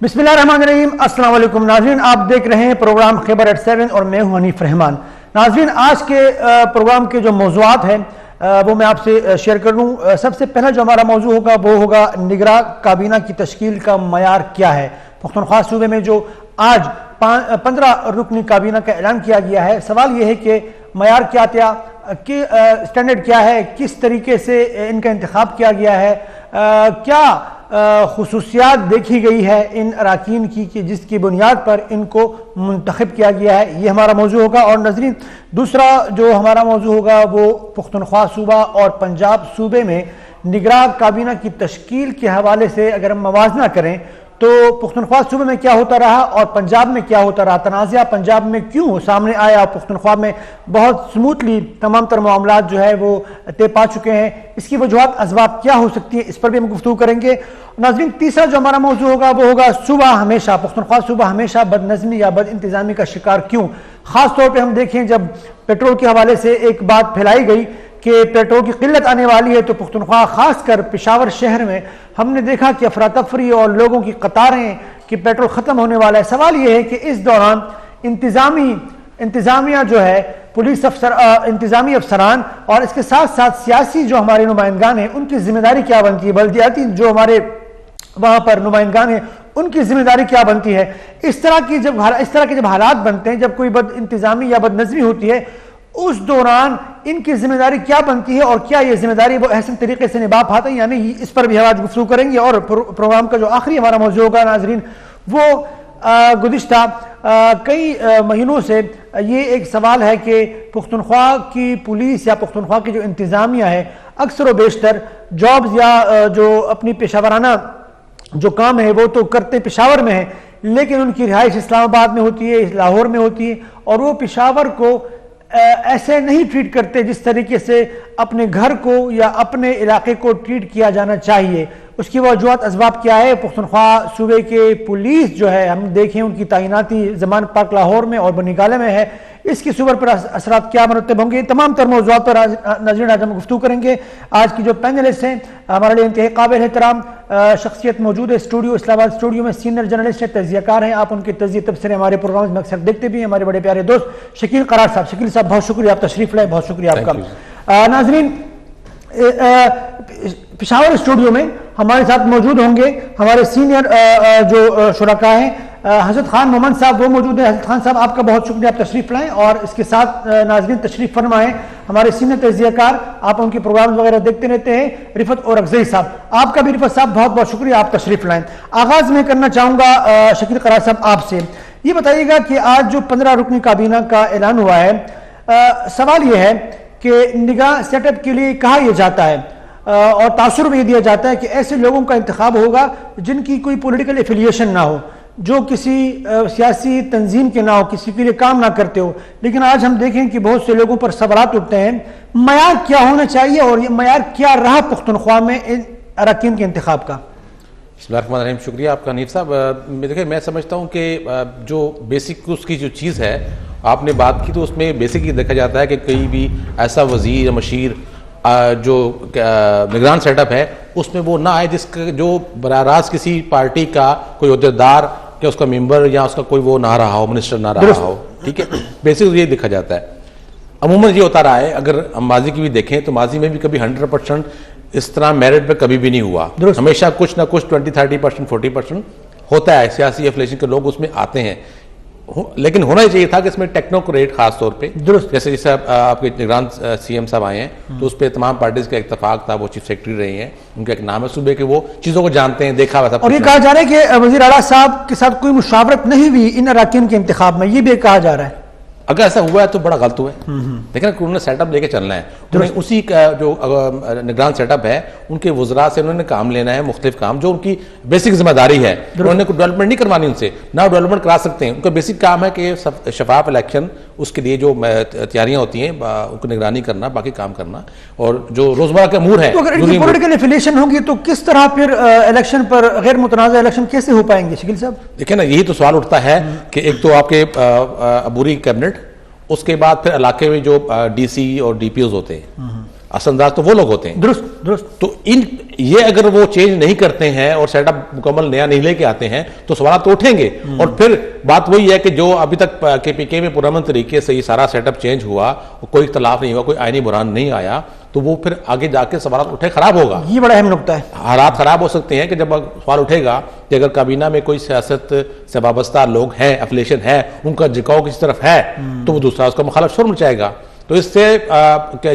बिस्मिल्लाहिर्रहमानिर्रहीम। अस्सलाम वालेकुम नाज़रीन, आप देख रहे हैं प्रोग्राम खैबर एट 7 और मैं हूं हनीफ रहमान। नाज़रीन, आज के प्रोग्राम के जो मौज़ूआत हैं वो मैं आपसे शेयर कर लूँ। सबसे पहला जो हमारा मौजू होगा वो होगा निगरां काबीना की तश्कील का मयार क्या है। पख्तूनख्वा सूबे में जो आज 15 रुकनी काबीना का ऐलान किया गया है, सवाल ये है कि मयार क्या था, कि स्टैंडर्ड क्या है, किस तरीके से इनका इंतखाब किया गया है, क्या खुसूसियात देखी गई है इन अराकीन की कि जिसकी बुनियाद पर इनको मुंतखब किया गया है, ये हमारा मौजू होगा। और नाज़रीन, दूसरा जो हमारा मौजू होगा वो पख्तूनख्वा सूबा और पंजाब सूबे में निगरां काबीना की तश्कील के हवाले से अगर हम मवाजना करें तो पख्तूनख्वा सूबे में क्या होता रहा और पंजाब में क्या होता रहा, तनाज़ा पंजाब में क्यों सामने आया, पख्तूनख्वा में बहुत स्मूथली तमाम तर मामलात जो है वो तय पा चुके हैं, इसकी वजूहत असबाब क्या हो सकती है, इस पर भी हम गुफ्तगू करेंगे। नाज़रीन, तीसरा जो हमारा मौजू होगा वो होगा सूबा हमेशा, पख्तूनख्वा सूबा हमेशा बदनज़मी या बद इंतज़ामी का शिकार क्यों। ख़ास तौर पर हम देखें जब पेट्रोल के हवाले से एक बात फैलाई गई कि पेट्रोल की किल्लत आने वाली है, तो पख्तूनख्वा खासकर पेशावर शहर में हमने देखा कि अफरा तफरी और लोगों की कतारें कि पेट्रोल ख़त्म होने वाला है। सवाल यह है कि इस दौरान इंतज़ामिया जो है, पुलिस इंतज़ामी अफसरान और इसके साथ साथ सियासी जो हमारे नुमाइंदगान हैं उनकी जिम्मेदारी क्या बनती है, बल्दियाती जो हमारे वहाँ पर नुमाइंदगान हैं उनकी जिम्मेदारी क्या बनती है। इस तरह के जब हालात बनते हैं, जब कोई बद इंतज़ामी या बदनज़मी होती है, उस दौरान इनकी जिम्मेदारी क्या बनती है और क्या ये जिम्मेदारी वो अहसन तरीके से निभा पाते हैं या नहीं, इस पर भी हम आज गुफ्तगू करेंगे। और प्रोग्राम का जो आखिरी हमारा मौजू होगा नाज़रीन, वो गुज़िश्ता कई महीनों से ये एक सवाल है कि पख्तूनख्वा की पुलिस या पख्तूनख्वा की जो इंतज़ामिया है अक्सर व बेशतर जॉब्स या जो अपनी पेशावराना जो काम है वो तो करते पेशावर में है, लेकिन उनकी रिहाइश इस्लामाबाद में होती है, लाहौर में होती है, और वो पेशावर को ऐसे नहीं ट्रीट करते जिस तरीके से अपने घर को या अपने इलाके को ट्रीट किया जाना चाहिए। उसकी वजूहत असबाब क्या है। पख्तूनख्वा सूबे के पुलिस जो है, हम देखें उनकी तैनाती ज़मान पार्क लाहौर में और बनीगाले में है, इसकी सूबर पर असरात क्या मरतब होंगे, तमाम तर मौज़ूआत पर नाज़रीन आज हम गुफ्तगू करेंगे। आज की जो पैनलिस्ट हैं हमारे लिए इंतहाई काबिल एहतराम शख्सियत मौजूद है स्टूडियो, इस्लामाबाद स्टूडियो में सीनियर जर्नलिस्ट है, तज़कियाकार हैं, आप उनके तज़किये तबसरे हमारे प्रोग्राम में अक्सर देखते भी हैं, हमारे बड़े प्यारे दोस्त शकील करार साहब। शकील साहब, बहुत शुक्रिया, आप तशरीफ लाए, बहुत शुक्रिया आपका। नाज़रीन, पेशावर स्टूडियो में हमारे साथ मौजूद होंगे हमारे सीनियर जो शुरका हैं, हज़रत खान मोहम्मद साहब वो मौजूद हैं। हज़रत खान साहब, आपका बहुत शुक्रिया, आप तशरीफ लाएँ। और इसके साथ नाज़रीन तशरीफ फरमाएँ हमारे सीनियर तज़कियाकार, आप उनके प्रोग्राम वगैरह देखते रहते हैं, रिफत और अफजई साहब, आपका भी रिफत साहब बहुत बहुत शुक्रिया, आप तशरीफ लाएँ। आगाज़ में करना चाहूँगा शकील करार साहब आपसे, ये बताइएगा कि आज जो 15 रुकनी काबीना का ऐलान हुआ है, सवाल ये है कि निगाह सेटअप के लिए कहा यह जाता है और तासुर भी दिया जाता है कि ऐसे लोगों का इंतखाब होगा जिनकी कोई पॉलिटिकल एफिलिएशन ना हो, जो किसी सियासी तंजीम के ना हो, किसी के लिए काम ना करते हो। लेकिन आज हम देखें कि बहुत से लोगों पर सवालात उठते हैं, मयार क्या होना चाहिए और ये मयार क्या रहा पख्तूनख्वा में इन अरकान के इंतखाब का। बिस्मिल्लाहिर्रहमानिर्रहीम, शुक्रिया आपका हनीफ साहब। देखिए, मैं समझता हूँ कि जो बेसिक उसकी जो चीज़ है आपने बात की, तो उसमें बेसिक ये देखा जाता है कि कहीं भी ऐसा वजीर या मशीर जो निगरान सेटअप है उसमें वो ना आए जिसका जो बराह रास्त किसी पार्टी का कोई अहदेदार या उसका मेंबर या उसका कोई वो ना रहा हो, मिनिस्टर ना रहा हो। ठीक है, बेसिक ये देखा जाता है। अमूमन ये होता रहा है, अगर हम माजी की भी देखें तो माजी में भी कभी 100% इस तरह मेरिट पे कभी भी नहीं हुआ, हमेशा कुछ ना कुछ 20-30%, 40% होता है, सियासी एफिलिएशन के लोग उसमें आते हैं। लेकिन होना ही चाहिए था कि इसमें टेक्नोक्रेट खास तौर पे, जैसे आपके निगरान सीएम साहब आए हैं तो उस पर तमाम पार्टीज का इत्तेफाक था, वो चीफ सेक्रेटरी रहे हैं, उनका एक नाम है सूबे के, वो चीजों को जानते हैं, देखा हुआ था। और ये कहा जा रहा है कि वज़ीर आला साहब के साथ कोई मुशावरत नहीं हुई इन अरकान के इंतखाब में, ये भी कहा जा रहा है। अगर ऐसा हुआ है तो बड़ा गलत हुआ है। लेकिन उन्होंने सेटअप लेके चलना है, उन्हें उसी का जो निगरान सेटअप है उनके वज़रा से उन्होंने काम लेना है, मुख्तलिफ काम जो उनकी बेसिक जिम्मेदारी है। उन्होंने कोई डेवलपमेंट नहीं करवानी उनसे, ना डेवलपमेंट करा सकते हैं। उनका बेसिक काम है कि शफाफ इलेक्शन, उसके लिए जो तैयारियां होती हैं उनको निगरानी करना, बाकी काम करना, और जो रोजमर्रा के अमूर है। तो अगर इनकी पॉलिटिकल एफिलिएशन होगी तो किस तरह फिर इलेक्शन पर गैर मुतनाज़ा इलेक्शन कैसे हो पाएंगे शकील साहब? देखिए ना, यही तो सवाल उठता है कि एक तो आपके अबूरी कैबिनेट, उसके बाद फिर इलाके में जो डीसी और डीपीओज होते हैं, असरअंदाज तो वो लोग होते हैं। दुरुस्त दुरुस्त। तो ये अगर वो चेंज नहीं करते हैं और सेटअप मुकम्मल नया नहीं लेके आते हैं तो सवाल तो उठेंगे। और फिर बात वही है कि जो अभी तक केपीके में पुरअमन तरीके से ये सारा सेटअप चेंज हुआ, कोई इख्तलाफ नहीं हुआ, कोई आईनी बुरान नहीं आया, तो वो फिर आगे जाके सवाल उठे खराब होगा। ये बड़ा अहम नुकता है। हालात खराब हो सकते हैं कि जब सवाल उठेगा कि अगर काबीना में कोई सियासत से वाबस्ता लोग हैं, एफिलिएशन है, उनका झुकाव किसी तरफ है, तो वो दूसरा उसका मुखालिफ शोर मचाएगा। तो इससे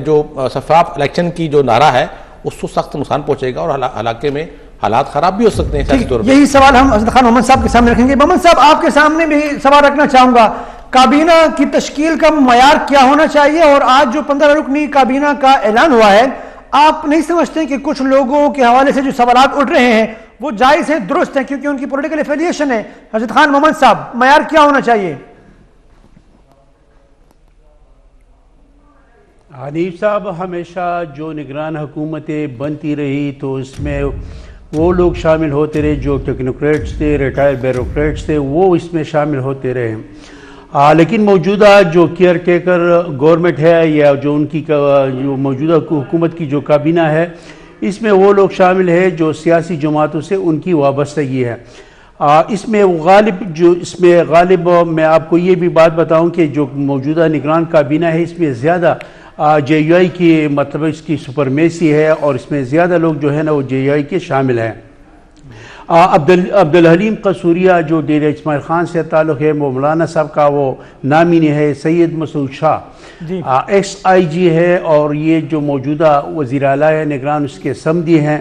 जो शफाफ इलेक्शन की जो नारा है उसको सख्त नुकसान पहुंचेगा और इलाके में हालात खराब भी हो सकते हैं। यही सवाल हम असद खान मोहम्मद साहब के सामने रखेंगे। मोहम्मद साहब, आपके सामने भी सवाल रखना चाहूंगा, काबीना की तश्कील का मयार क्या होना चाहिए? और आज जो 15 रुकनी काबीना का ऐलान हुआ है, आप नहीं समझते कि कुछ लोगों के हवाले से जो सवाल उठ रहे हैं वो जायज हैं, दुरुस्त हैं, क्योंकि उनकी पॉलिटिकल एफिलिएशन है? असद खान मोहम्मद साहब, मयार क्या होना चाहिए? हनीफ साहब, हमेशा जो निगरान हुकूमतें बनती रही तो इसमें वो लोग शामिल होते रहे जो टेक्नोक्रेट्स थे, रिटायर्ड ब्यूरोक्रेट्स थे, वो इसमें शामिल होते रहे। लेकिन मौजूदा जो केयर टेकर गवर्नमेंट है या जो उनकी जो मौजूदा हुकूमत की जो काबीना है, इसमें वो लोग शामिल है जो सियासी जमातों से उनकी वाबस्तगी है। इसमें गालिब मैं आपको ये भी बात बताऊं कि जो मौजूदा निगरान काबीना है इसमें ज़्यादा JUI की मतलब इसकी सुपरमेसी है और इसमें ज़्यादा लोग जो है ना वो JUI के शामिल हैं। अब्दुल हलीम कसूरिया जो डेरा इस्माइल खान से ताल्लुक़ है, वो मौलाना साहब का वो नामिनी है। सैयद मसूद शाह XIG है और ये जो मौजूदा वज़ीर आला है निगरान उसके समदी हैं।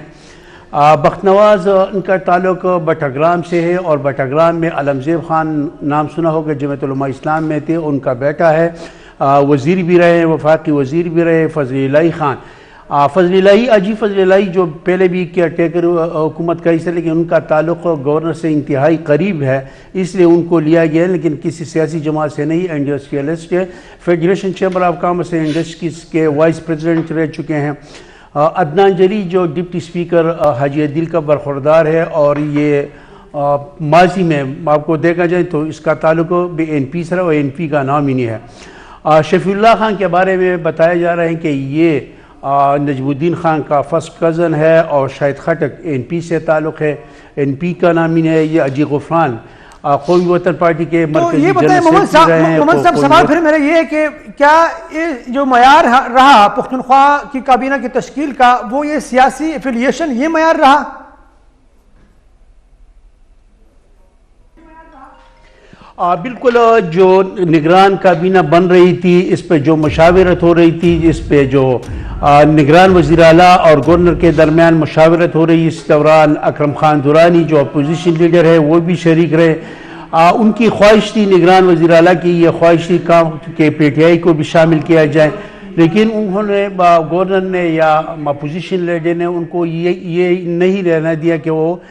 बख्तनवाज इनका ताल्लुक़ बटाग्राम से है और बटाग्राम में अलमज़ेब खान नाम सुना होगा, जमीयत उलमा इस्लाम में थे, उनका बेटा है, वज़ीर भी रहे, वफाकी वज़ीर भी रहे, फजल खान। फजल जो पहले भी केयर टेकर हुकूमत का हिस्सा, लेकिन उनका ताल्लुक़ गवर्नर से इंतहाई करीब है, इसलिए उनको लिया गया है, लेकिन किसी सियासी जमात से नहीं, इंडस्ट्रियलिस्ट है। Federation chamber of commerce and industries के वाइस प्रेसिडेंट रह चुके हैं। अदनान जरी जो डिप्टी स्पीकर हाजी अदील का बरखुरदार है और ये माजी में आपको देखा जाए तो इसका ताल्लुक़ भी NP से और NP का नाम ही नहीं है। शफीउल्लाह खान के बारे में बताया जा रहा है कि ये नजमुद्दीन खान का फर्स्ट कज़न है और शाहिद खटक NP से ताल्लुक़ है, NP का नाम ही है। ये अजी गफरान कौमी वतन पार्टी के तो ये बताएं मोहम्मद साहब, सवाल फिर मेरा ये है कि क्या ये जो मयार रहा पुख्तनख्वा की काबीना की तश्कील का, वो ये सियासी एफिलिएशन ये मयार रहा? बिल्कुल। जो निगरान काबीना बन रही थी, इस पे जो मशावरत हो रही थी, इस पे जो निगरान वज़ीर आला और गवर्नर के दरमियान मशावरत हो रही, इस दौरान अकरम खान दुरानी जो अपोजिशन लीडर है वो भी शरीक रहे। उनकी ख्वाहिश थी निगरान वज़ीर आला की, ये ख्वाहिश थी काम के PTI को भी शामिल किया जाए, लेकिन उन्होंने गवर्नर ने या अपोजिशन लीडर ने उनको ये नहीं रहना दिया कि वो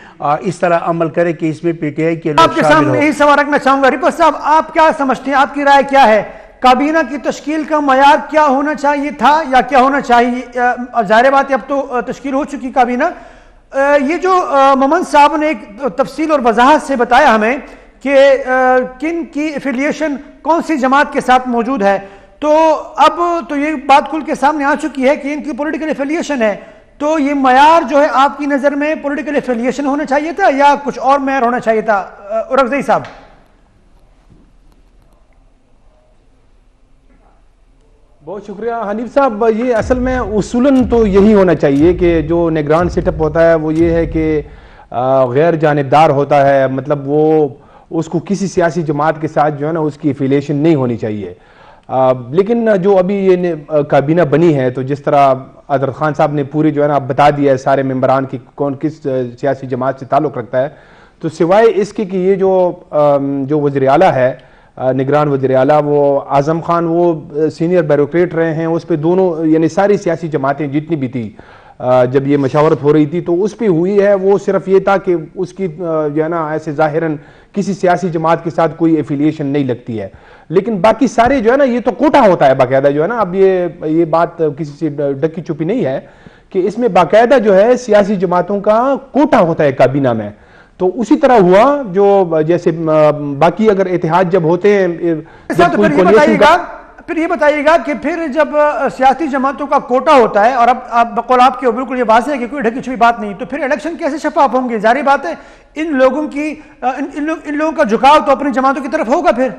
इस तरह अमल करे कि इसमें PTI के लोग आपके सामने यही सवाल रखना चाहूंगा। रिपस साहब, आप क्या समझते हैं, आपकी राय क्या है? काबीना की तश्कील का मयार क्या होना चाहिए था या क्या होना चाहिए? जाहिर बात है अब तो तश्कील हो चुकी काबीना। ये जो मोहम्मद साहब ने एक तफसील और वजाहत से बताया हमें कि किन की एफिलिएशन कौन सी जमात के साथ मौजूद है, तो अब तो ये बात खुल के सामने आ चुकी है कि इनकी पॉलिटिकल एफिलिएशन है। तो ये मयार जो है आपकी नज़र में पॉलिटिकल एफिलिएशन होना चाहिए था या कुछ और मयार होना चाहिए था? उरगज़ई साहब। बहुत शुक्रिया हनीफ साहब। ये असल में उसूलन तो यही होना चाहिए कि जो निगरान सेटअप होता है वो ये है कि गैर जानिबदार होता है, मतलब वो उसको किसी सियासी जमात के साथ जो है ना उसकी एफिलिएशन नहीं होनी चाहिए। लेकिन जो अभी ये काबीना बनी है, तो जिस तरह अदरत खान साहब ने पूरी जो है ना बता दिया है सारे मेंबरान की कौन किस सियासी जमात से ताल्लुक़ रखता है, तो सिवाय इसके कि ये जो वज़ीर आला है, निगरान वज़ीर आला, वो आज़म खान वो सीनियर ब्यूरोक्रेट रहे हैं, उस पर दोनों यानी सारी सियासी जमातें जितनी भी थी जब ये मशावरत हो रही थी तो उस पर हुई है। वो सिर्फ ये था कि उसकी जो है ना ऐसे ज़ाहिरन किसी सियासी जमात के साथ कोई एफिलिएशन नहीं लगती है, लेकिन बाकी सारे जो है ना ये तो कोटा होता है बाकायदा जो है ना। अब ये बात किसी से डकी छुपी नहीं है कि इसमें बाकायदा जो है सियासी जमातों का कोटा होता है काबीना में। तो उसी तरह हुआ जो जैसे बाकी अगर इतिहाद जब होते हैं, जब कोई फिर ये बताइएगा कि फिर जब सियासी जमातों का कोटा होता है, और अब बकौल आपके बिल्कुल ये वाज़ेह है कि कोई ढकी छुपी बात नहीं, तो फिर इलेक्शन कैसे शफाफ होंगे? जारी बात है इन लोगों की इन लोगों का झुकाव तो अपनी जमातों की तरफ होगा। फिर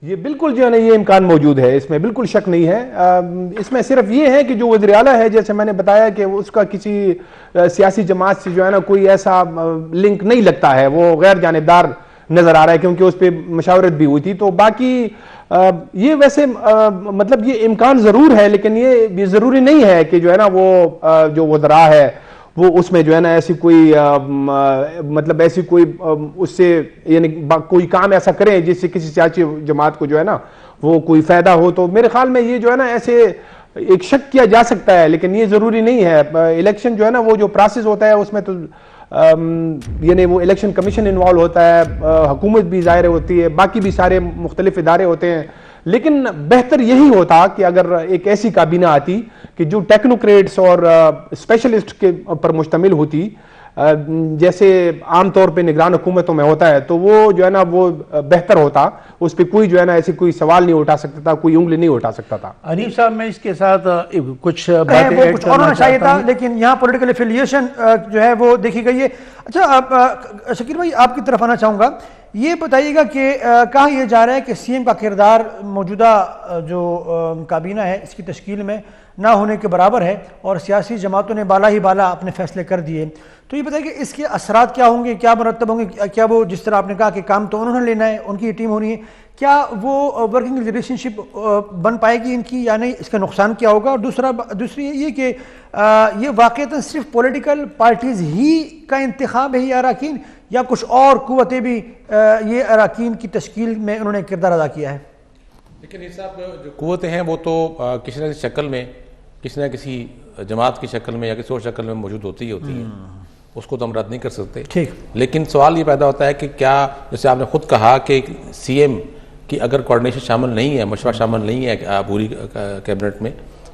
ये बिल्कुल जो है ना, ये इम्कान मौजूद है, इसमें बिल्कुल शक नहीं है। इसमें सिर्फ ये है कि जो वज़ीर आला है, जैसे मैंने बताया कि उसका किसी सियासी जमात से जो है ना कोई ऐसा लिंक नहीं लगता है, वो गैर जानिबदार नजर आ रहा है क्योंकि उस पर मशावरत भी हुई थी। तो बाकी ये वैसे मतलब ये इम्कान जरूर है, लेकिन ये जरूरी नहीं है कि जो है ना वो जो वज़रा है वो उसमें जो है ना ऐसी कोई मतलब ऐसी कोई उससे यानी कोई काम ऐसा करें जिससे किसी सियासी जमात को जो है ना वो कोई फायदा हो। तो मेरे ख्याल में ये जो है ना ऐसे एक शक किया जा सकता है, लेकिन ये जरूरी नहीं है। इलेक्शन जो है ना वो जो प्रोसेस होता है उसमें तो यानी वो इलेक्शन कमीशन इन्वॉल्व होता है, हुकूमत भी ज़ाहिर होती है, बाकी भी सारे मुख्तलिफ इदारे होते हैं। लेकिन बेहतर यही होता कि अगर एक ऐसी काबीना आती कि जो टेक्नोक्रेट्स और स्पेशलिस्ट के पर मुश्तमिल होती, जैसे आमतौर पे निगरान हुकूमतों में होता है, तो वो जो है ना वो बेहतर होता। उस पर कोई जो है ना ऐसी कोई सवाल नहीं उठा सकता था, कोई उंगली नहीं उठा सकता था। हनीफ साहब, मैं इसके साथ कुछ बातें वो कुछ और होना चाहिए था, लेकिन यहाँ पॉलिटिकल एफिलिएशन जो है वो देखी गई है। अच्छा, शकील भाई आपकी तरफ आना चाहूँगा, ये बताइएगा कि कहा यह जा रहा है कि सीएम का किरदार मौजूदा जो काबीना है इसकी तश्कील में ना होने के बराबर है, और सियासी जमातों ने बाला ही बाला अपने फैसले कर दिए। तो ये बताइए कि इसके असरात क्या होंगे, क्या मुरतब होंगे? क्या वो जिस तरह आपने कहा कि काम तो उन्होंने लेना है, उनकी टीम होनी है, क्या वो वर्किंग रिलेशनशिप बन पाएगी इनकी या नहीं? इसका नुकसान क्या होगा? और दूसरी ये कि ये वाक़ईतन सिर्फ पॉलिटिकल पार्टीज़ ही का इंतखाब है ये अराकीन, या कुछ और कुव्वतें भी ये अराकीन की तश्कील में उन्होंने किरदार अदा किया है? लेकिन ये सब जो कुव्वतें हैं वो तो किसी न किसी शक्ल में, किसी न किसी जमात की शक्ल में या किसी और शक्ल में मौजूद होती है, उसको तो हम रद्द नहीं कर सकते। ठीक, लेकिन सवाल ये पैदा होता है कि क्या, जैसे आपने खुद कहा कि सीएम की अगर कोऑर्डिनेशन शामिल नहीं है, मशवरा शामिल नहीं है पूरी कैबिनेट में,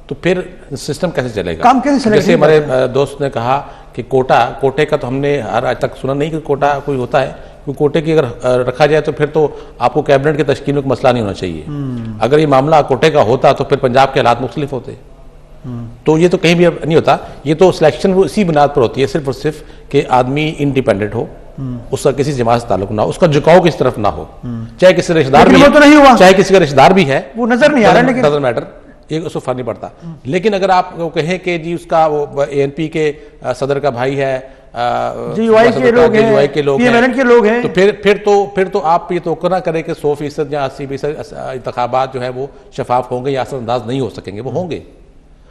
तो फिर सिस्टम कैसे चलेगा, काम कैसे चलेगा? जैसे हमारे दोस्त ने कहा कि कोटे का तो हमने आज तक सुना नहीं कि कोटा कोई होता है, क्योंकि कोटे की अगर रखा जाए तो फिर तो आपको कैबिनेट की तश्कील में मसला नहीं होना चाहिए। अगर ये मामला कोटे का होता तो फिर पंजाब के हालात मुख्तलिफ होते। तो ये तो कहीं भी नहीं होता, ये तो सिलेक्शन इसी बुनियाद पर होती है सिर्फ और सिर्फ कि आदमी इंडिपेंडेंट हो, उसका किसी जमात से ताल्लुक ना हो, उसका झुकाव किसी तरफ ना हो, चाहे किसी रिश्तेदार भी तो नहीं हुआ, चाहे किसी का रिश्तेदार भी है, वो नजर नहीं आ रहा, लेकिन डजंट मैटर, एक उसको फर्क नहीं पड़ता। लेकिन अगर आप कहें कि जी उसका वो एएनपी के सदर का भाई है, जीयूआई के लोग हैं, तो फिर तो आप ये तो ना करें कि 100% या 80% इंतखाबात जो है वो शफाफ होंगे या असरअंदाज नहीं हो सकेंगे, वो होंगे,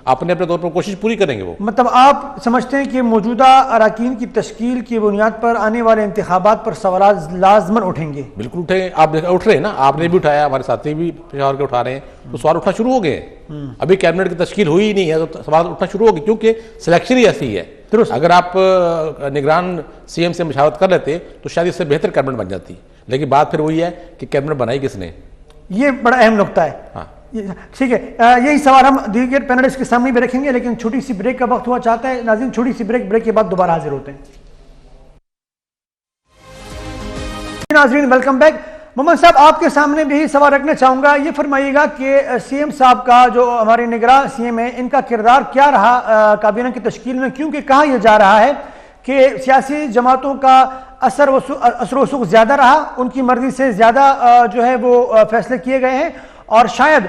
अपने अपने तौर पर कोशिश पूरी करेंगे वो। मतलब आप समझते हैं कि मौजूदा अराकीन की तश्कील की बुनियाद पर आने वाले इंतखाबात पर सवाल लाजमन उठेंगे? बिल्कुल उठेंगे, आप उठ रहे हैं ना, आपने भी उठाया, हमारे साथी भी पेशावर के उठा रहे हैं, तो सवाल उठना शुरू हो गए। अभी कैबिनेट की तश्कील हुई ही नहीं है तो सवाल उठना शुरू हो गए, क्योंकि सिलेक्शन ही ऐसी है। अगर आप निगरान सीएम से मशावरत कर लेते तो शायद इससे बेहतर कैबिनेट बन जाती, लेकिन बात फिर वही है कि कैबिनेट बनाई किसने। ये बड़ा अहम नुकता है। हाँ, ठीक है, यही सवाल हम दीगर पैनलिस्ट के सामने भी रखेंगे, लेकिन छोटी सी ब्रेक का वक्त हुआ चाहता है। नाज़रीन, छोटी सी ब्रेक के बाद दोबारा हाजिर होते हैं। नाज़रीन, वेलकम बैक। मोहम्मद साहब, आपके सामने भी सवाल रखना चाहूंगा, ये फरमाइएगा कि सीएम साहब का, जो हमारे निगरान सीएम है, इनका किरदार क्या रहा काबीना की तश्कील में? क्योंकि कहा यह जा रहा है कि सियासी जमातों का असर वसूख ज्यादा रहा, उनकी मर्जी से ज्यादा जो है वो फैसले किए गए हैं, और शायद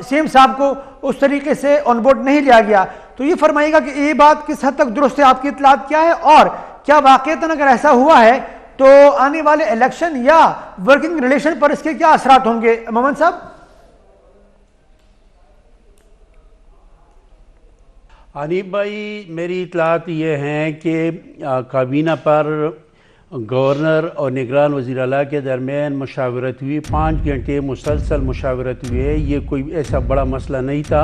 सीएम साहब को उस तरीके से ऑन बोर्ड नहीं लिया गया। तो ये फरमाइएगा कि ये बात किस हद तक दुरुस्त है, आपकी इत्तलात क्या है, और क्या वाकईतन अगर ऐसा हुआ है तो आने वाले इलेक्शन या वर्किंग रिलेशन पर इसके क्या असरात होंगे? मोहम्मद साहब। हनीफ भाई, मेरी इत्तलात ये हैं कि काबीना पर गवर्नर और निगरान वज़ीर आला के दरमियान मुशावरत हुई, 5 घंटे मुसलसल मुशावरत हुई है। ये कोई ऐसा बड़ा मसला नहीं था,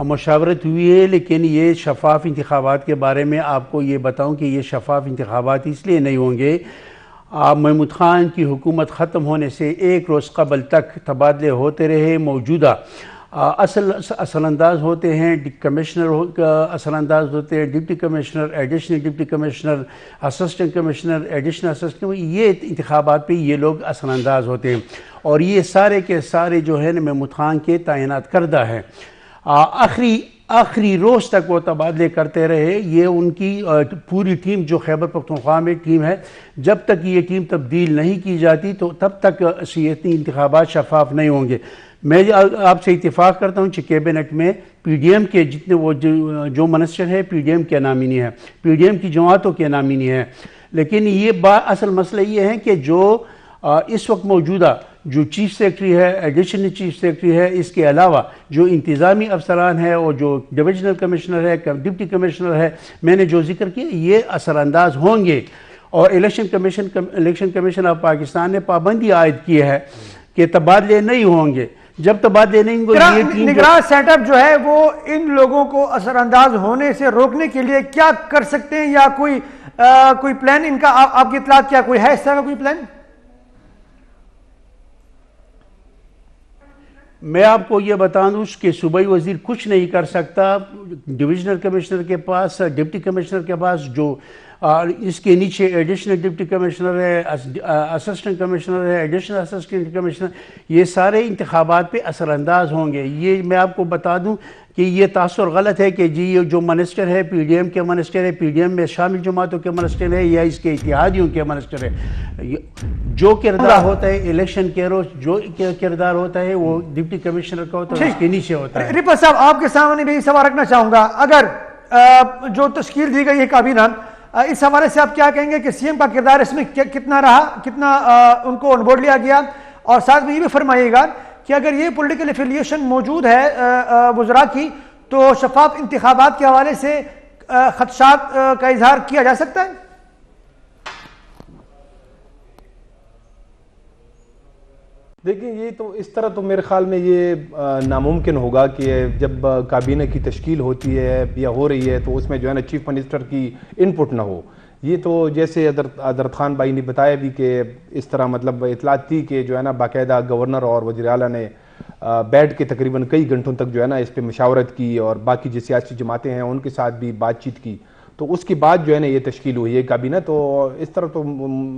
मुशावरत हुई है। लेकिन ये शफाफ इंतखाबात के बारे में आपको ये बताऊं कि ये शफाफ इंतखाबात इसलिए नहीं होंगे, महमूद खान की हुकूमत ख़त्म होने से एक रोज़ कबल तक तबादले होते रहे। मौजूदा असरअंदाज होते हैं, कमिश्नर असरअंदाज होते हैं, deputy commissioner, additional deputy commissioner, assistant commissioner, additional assistant, ये इंतखाबात पे ये लोग असरअंदाज होते हैं और ये सारे के सारे जो है ना महमूद खान के तैनात करदा है। आखिरी रोज़ तक वो तबादले करते रहे। ये उनकी पूरी टीम जो खैबर पख्तूनख्वा में टीम है, जब तक ये टीम तब्दील नहीं की जाती तो तब तक सियासी इंतखाबात शफाफ नहीं होंगे। मैं आपसे इत्तेफाक करता हूँ कि कैबिनेट में PDM के जितने वो जो मिनिस्टर है PDM के नामिनी है, PDM की जमातों के नामिनी है। लेकिन ये असल मसला ये है कि जो इस वक्त मौजूदा जो चीफ सेक्रेटरी है, एडिशनल चीफ सेक्रेटरी है, इसके अलावा जो इंतज़ामी अफसरान है और जो डिविजनल कमिश्नर है, डिप्टी कमिश्नर है, मैंने जो जिक्र किया, ये असरअंदाज होंगे। और इलेक्शन कमीशन ऑफ पाकिस्तान ने पाबंदी आयद की है कि तबादले नहीं होंगे। जब तबादले नहीं होंगे, निगरान सेटअप जो है वो इन लोगों को असरअंदाज होने से रोकने के लिए क्या कर सकते हैं, या कोई प्लान इनका आपकी इत्तलात क्या कोई है इस तरह का कोई प्लान? मैं आपको ये बता दूं कि सूबाई वजीर कुछ नहीं कर सकता। डिविजनल कमिश्नर के पास, डिप्टी कमिश्नर के पास, जो इसके नीचे एडिशनल डिप्टी कमिश्नर है, असिस्टेंट कमिश्नर है, एडिशनल असिस्टेंट कमिश्नर, ये सारे इंतखाबात पे असरअंदाज होंगे। ये मैं आपको बता दूं कि ये तासुर गलत है कि जी ये जो मिनिस्टर है PDM के मिनिस्टर है, PDM में शामिल जमातों के मिनिस्टर है या इसके इत्तेहादियों के मिनिस्टर है। जो किरदार होता है इलेक्शन के रोज, जो किरदार होता है वो डिप्टी कमिश्नर का होता है, उसके नीचे होता है। रिपा साहब, आपके सामने भी सवाल रखना चाहूंगा, अगर जो तश्कील दी गई है काबीना, इस हवाले से आप क्या कहेंगे कि CM का किरदार इसमें कितना रहा, कितना उनको ऑन बोर्ड लिया गया? और साथ में ये भी फरमाइएगा कि अगर ये पॉलिटिकल एफिलिएशन मौजूद है वज़रा की, तो शफाफ इंतखाबात के हवाले से खदशात का इजहार किया जा सकता है? देखिए, ये तो इस तरह तो मेरे ख्याल में ये नामुमकिन होगा कि जब काबीना की तश्कील होती है या हो रही है तो उसमें जो है ना चीफ मिनिस्टर की इनपुट ना हो। ये तो जैसे अदरत खान भाई ने बताया भी कि इस तरह मतलब इतलात थी कि जो है ना बाकायदा गवर्नर और वज़ीर आला ने बैठ के तकरीबन कई घंटों तक जो है ना इस पर मशावरत की और बाकी जो सियासी जमातें हैं उनके साथ भी बातचीत की, तो उसके बाद जो है ना ये तश्कील हुई है काबीना। तो इस तरह तो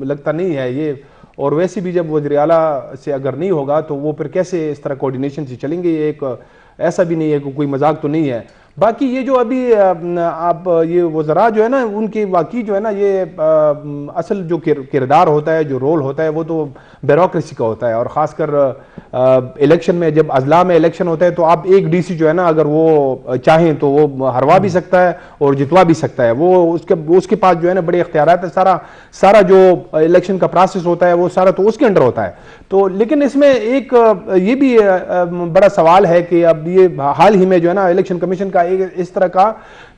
लगता नहीं है ये। और वैसे भी जब वज़ीर आला से अगर नहीं होगा तो वो फिर कैसे इस तरह कोऑर्डिनेशन से चलेंगे? ये एक ऐसा भी नहीं है कि कोई मजाक तो नहीं है। बाकी ये जो अभी आप ये वज़रा जो है ना उनके वाकई जो है ना ये असल जो किरदार होता है, जो रोल होता है, वो तो ब्यूरोक्रेसी का होता है। और ख़ासकर इलेक्शन में, जब अजला में इलेक्शन होता है तो आप एक DC जो है ना अगर वो चाहें तो वो हरवा भी सकता है और जितवा भी सकता है। वो उसके पास जो है ना बड़े इख्तियारात है। सारा जो इलेक्शन का प्रोसेस होता है वो सारा तो उसके अंडर होता है। तो लेकिन इसमें एक ये भी बड़ा सवाल है कि अब ये हाल ही में जो है ना इलेक्शन कमीशन का एक इस तरह का,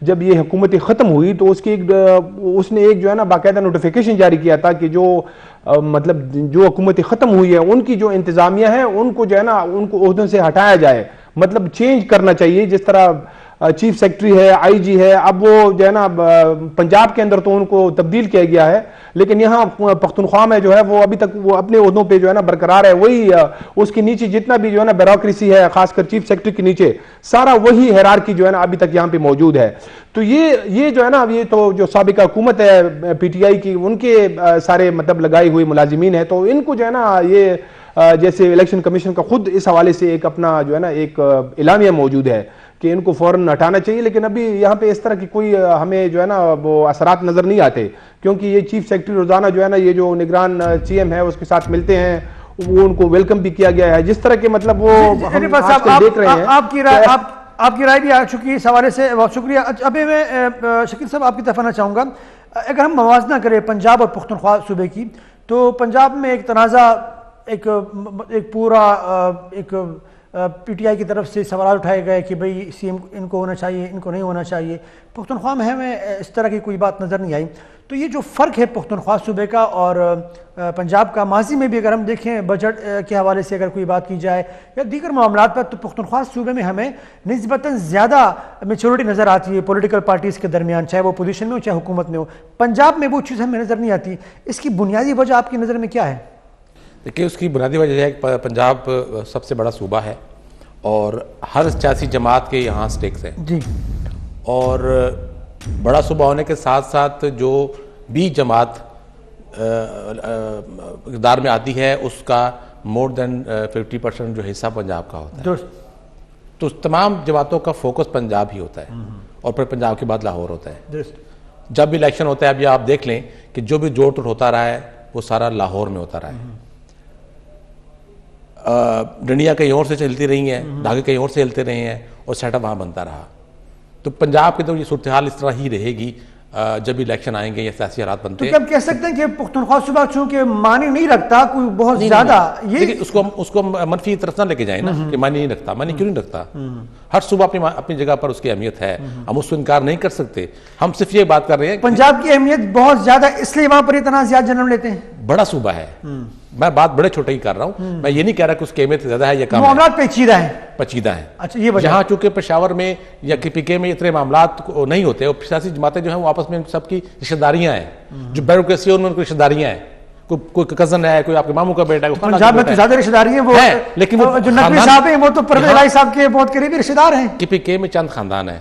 जब ये हुकूमत ख़त्म हुई तो उसने एक जो है ना बाकायदा नोटिफिकेशन जारी किया था कि जो मतलब जो हुकूमत ख़त्म हुई है उनकी जो इंतज़ामिया है उनको जो है ना उनको ओहदों से हटाया जाए, मतलब चेंज करना चाहिए। जिस तरह चीफ सेक्रेटरी है, IG है, अब वो जो है ना पंजाब के अंदर तो उनको तब्दील किया गया है, लेकिन यहाँ पख्तूनख्वा में जो है वो अभी तक वो अपने ओहदों पे जो है ना बरकरार है। वही उसके नीचे जितना भी जो है ना ब्यूरोक्रेसी है, खासकर चीफ सेक्रेटरी के नीचे सारा वही हायरार्की जो है ना अभी तक यहाँ पे मौजूद है। तो ये जो है ना, ये तो जो साबिका हुकूमत है PTI की, उनके सारे मतलब लगाई हुई मुलाजिमीन है, तो इनको जो है ना ये जैसे इलेक्शन कमीशन का खुद इस हवाले से एक अपना जो है ना एक इलामिया मौजूद है कि इनको फौरन हटाना चाहिए। लेकिन अभी यहाँ पे इस तरह की कोई हमें जो है ना वो असरात नजर नहीं आते, क्योंकि ये चीफ सेक्रेटरी रोजाना जो है ना ये जो निगरान CM है उसके साथ मिलते हैं, वो उनको वेलकम भी किया गया है। जिस तरह के मतलब वो हम आजकल देख रहे हैं। आपकी राय भी आ चुकी है इस हवाले से, बहुत शुक्रिया। अभी मैं शकील साहब आपकी तरफ आना चाहूँगा। अगर हम मवाजना करें पंजाब और पख्तूनख्वा सूबे की, तो पंजाब में एक तनाज़ा, एक पूरा एक PTI की तरफ से सवाल उठाए गए कि भाई CM इनको होना चाहिए, इनको नहीं होना चाहिए। पख्तूनख्वा में हमें इस तरह की कोई बात नज़र नहीं आई। तो ये जो फ़र्क है पख्तूनख्वा सूबे का और पंजाब का, माजी में भी अगर हम देखें बजट के हवाले से अगर कोई बात की जाए या दीगर मामलात पर, तो पख्तूनख्वा सूबे में हमें निस्बतन ज़्यादा मेच्योरिटी नज़र आती है पॉलिटिकल पार्टीज़ के दरमियान, चाहे वो पोजीशन में हो चाहे हुकूमत में हो। पंजाब में वो चीज़ हमें नज़र नहीं आती। इसकी बुनियादी वजह आपकी नज़र में क्या है? देखिए, उसकी बुनियादी वजह है कि पंजाब सबसे बड़ा सूबा है और हर सियासी जमात के यहाँ स्टेक्स हैं जी। और बड़ा सूबा होने के साथ साथ जो भी जमात इक़्तिदार में आती है उसका मोर देन 50% जो हिस्सा पंजाब का होता है। तो तमाम जमातों का फोकस पंजाब ही होता है और फिर पंजाब के बाद लाहौर होता है। जब भी इलेक्शन होता है, अभी आप देख लें कि जो भी जोड़ टूट होता रहा है वो सारा लाहौर में होता रहा है। डंडियाँ कहीं और से चलती रही हैं, धागे कहीं और से चलते रहे हैं और सेटअप वहाँ बनता रहा। तो पंजाब की तो ये सूरत हाल इस तरह ही रहेगी जब इलेक्शन आएंगे या सियासी हालात बनते हैं। तो क्या कह सकते हैं कि पुख्तनख्वा सूबा चूंकि मानी नहीं रखता कोई बहुत ज्यादा, ये उसको मनफी तरफ ना लेके जाए ना कि मानी नहीं रखता। मानी क्यों नहीं रखता? हर सूबा अपनी जगह पर उसकी अहमियत है, हम उसको इनकार नहीं कर सकते। हम सिर्फ ये बात कर रहे हैं पंजाब की अहमियत बहुत ज्यादा, इसलिए वहां पर इतना ज्यादा जन्म लेते हैं। बड़ा सूबा है, मैं बात बड़े छोटे ही कर रहा हूँ, मैं ये नहीं कह रहा कि उसकी अहमियत ज्यादा है या कम है। मामलात पेचीदा है, पेचीदा है। अच्छा, ये यहाँ चूंकि पेशावर में या KPK में इतने मामलात नहीं होते और सियासी जमातें जो हैं वो आपस में सबकी रिश्तेदारियां हैं। जो ब्यूरोक्रेसी है उनमें उनकी रिश्तेदारियां हैं, कोई कजन है, कोई आपके मामू का बेटा है। पंजाब में तो ज्यादा रिश्तेदारी है वो है, लेकिन वो जो नकवी साहब हैं वो तो परवेज इलाही साहब के बहुत करीबी रिश्तेदार हैं। KPK में चंद खानदान है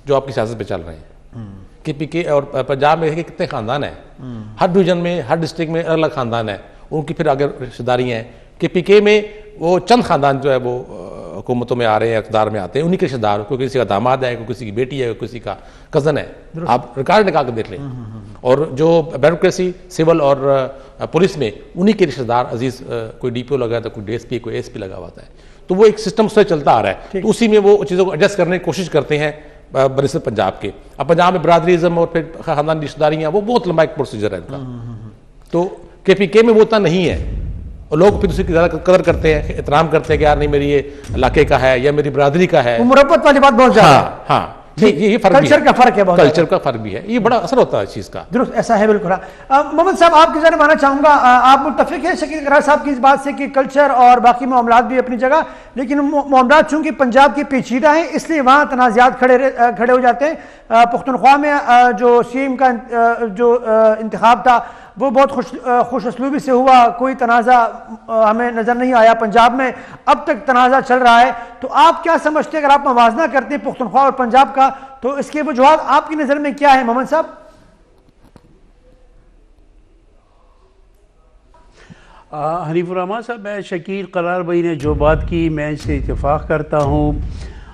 जो आपकी सियासत पे चल रहे हैं। KPK और पंजाब में कितने खानदान है, हर डिवीजन में हर डिस्ट्रिक्ट में अलग अलग खानदान है, उनकी फिर आगे रिश्तेदारियां हैं। KPK में वो चंद खानदान जो है वो हुकूमतों में आ रहे हैं, इक़्तिदार में आते हैं, उन्हीं के रिश्तेदार, कोई किसी का दामाद है, कोई किसी की बेटी है, कोई किसी का कज़न है। आप रिकॉर्ड निकाल कर देख लें। और जो ब्यूरोक्रेसी सिविल और पुलिस में उन्हीं के रिश्तेदार अजीज, कोई DPO लगा है तो कोई DSP, कोई ASP लगा हुआ है। तो वो एक सिस्टम से चलता आ रहा है, तो उसी में वो चीज़ों को एडजस्ट करने की कोशिश करते हैं बनिस्बत पंजाब के। अब पंजाब में बरादरीज़म और फिर खानदानी रिश्तेदारियाँ, वो बहुत लंबा एक प्रोसीजर है इनका। तो KPK में वो उतना नहीं है और लोग फिर उसी की ज़्यादा कदर करते हैं, एहतराम करते हैं कि यार नहीं मेरी ये इलाके का है या मेरी बरादरी का है। मुरब्बत वाली बात बहुत ज्यादा। हाँ, ये फर्क भी है, कल्चर का फर्क है, बहुत कल्चर का फर्क भी है, ये बड़ा असर होता है इस चीज़ का। दुरुस्त, ऐसा है बिल्कुल। मोहम्मद साहब आपकी जरा मानना चाहूंगा, आप मुत्तफिक हैं शकील करार साहब की इस बात से कि कल्चर और बाकी मामलात भी अपनी जगह, लेकिन मामलात चूंकि पंजाब की पेचीदा हैं इसलिए वहाँ तनाज़ात खड़े हो जाते हैं। पुख्तनख्वा में जो CM का जो इंतखाब था वो बहुत खुश असलूबी से हुआ, कोई तनाज़ा हमें नज़र नहीं आया। पंजाब में अब तक तनाज़ा चल रहा है, तो आप क्या समझते हैं, अगर आप मवाजना करते हैं पुख्तनख्वा और पंजाब का, तो इसके वजूहात आपकी नज़र में क्या है मोहम्मद साहब? हनीफुर रहमान साहब, मैं शकील करार भाई ने जो बात की मैं इससे इत्तेफाक करता हूँ।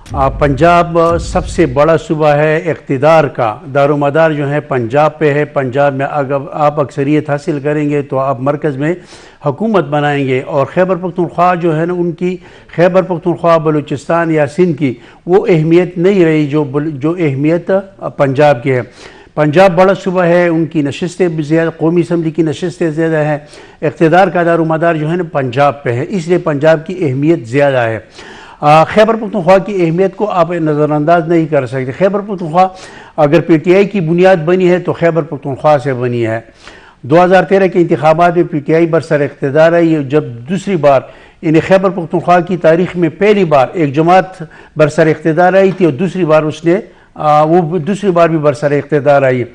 पंजाब सबसे बड़ा सूबा है, इक़्तिदार का दारोमदार जो है पंजाब पे है। पंजाब में अगर आप अक्सरियत हासिल करेंगे तो आप मरकज़ में हुकूमत बनाएंगे। और खैबर पख्तूनख्वा जो है ना, उनकी खैबर पख्तूनख्वा, बलूचिस्तान या सिंध की वो अहमियत नहीं रही जो अहमियत पंजाब की है। पंजाब बड़ा सूबा है, उनकी नशिस्तें भी ज़्यादा, कौमी असम्बली की नशिस्तें ज़्यादा हैं, इक़्तिदार का दारोमदार जो है ना पंजाब पे है, इसलिए पंजाब की अहमियत ज़्यादा है। खैबर पख्तूनख्वा की अहमियत को आप नज़रअंदाज नहीं कर सकते। खैबर पख्तूनख्वा अगर PTI की बुनियाद बनी है तो खैबर पख्तूनख्वा से बनी है। 2013 के इंतखाबात में PTI बरसर इक़्तिदार है। जब दूसरी बार इन्हें खैबर पख्तूनख्वा की तारीख़ में पहली बार एक जमात बरसर इक़्तिदार आई थी और दूसरी बार दूसरी बार भी बरसर इक़्तिदार आई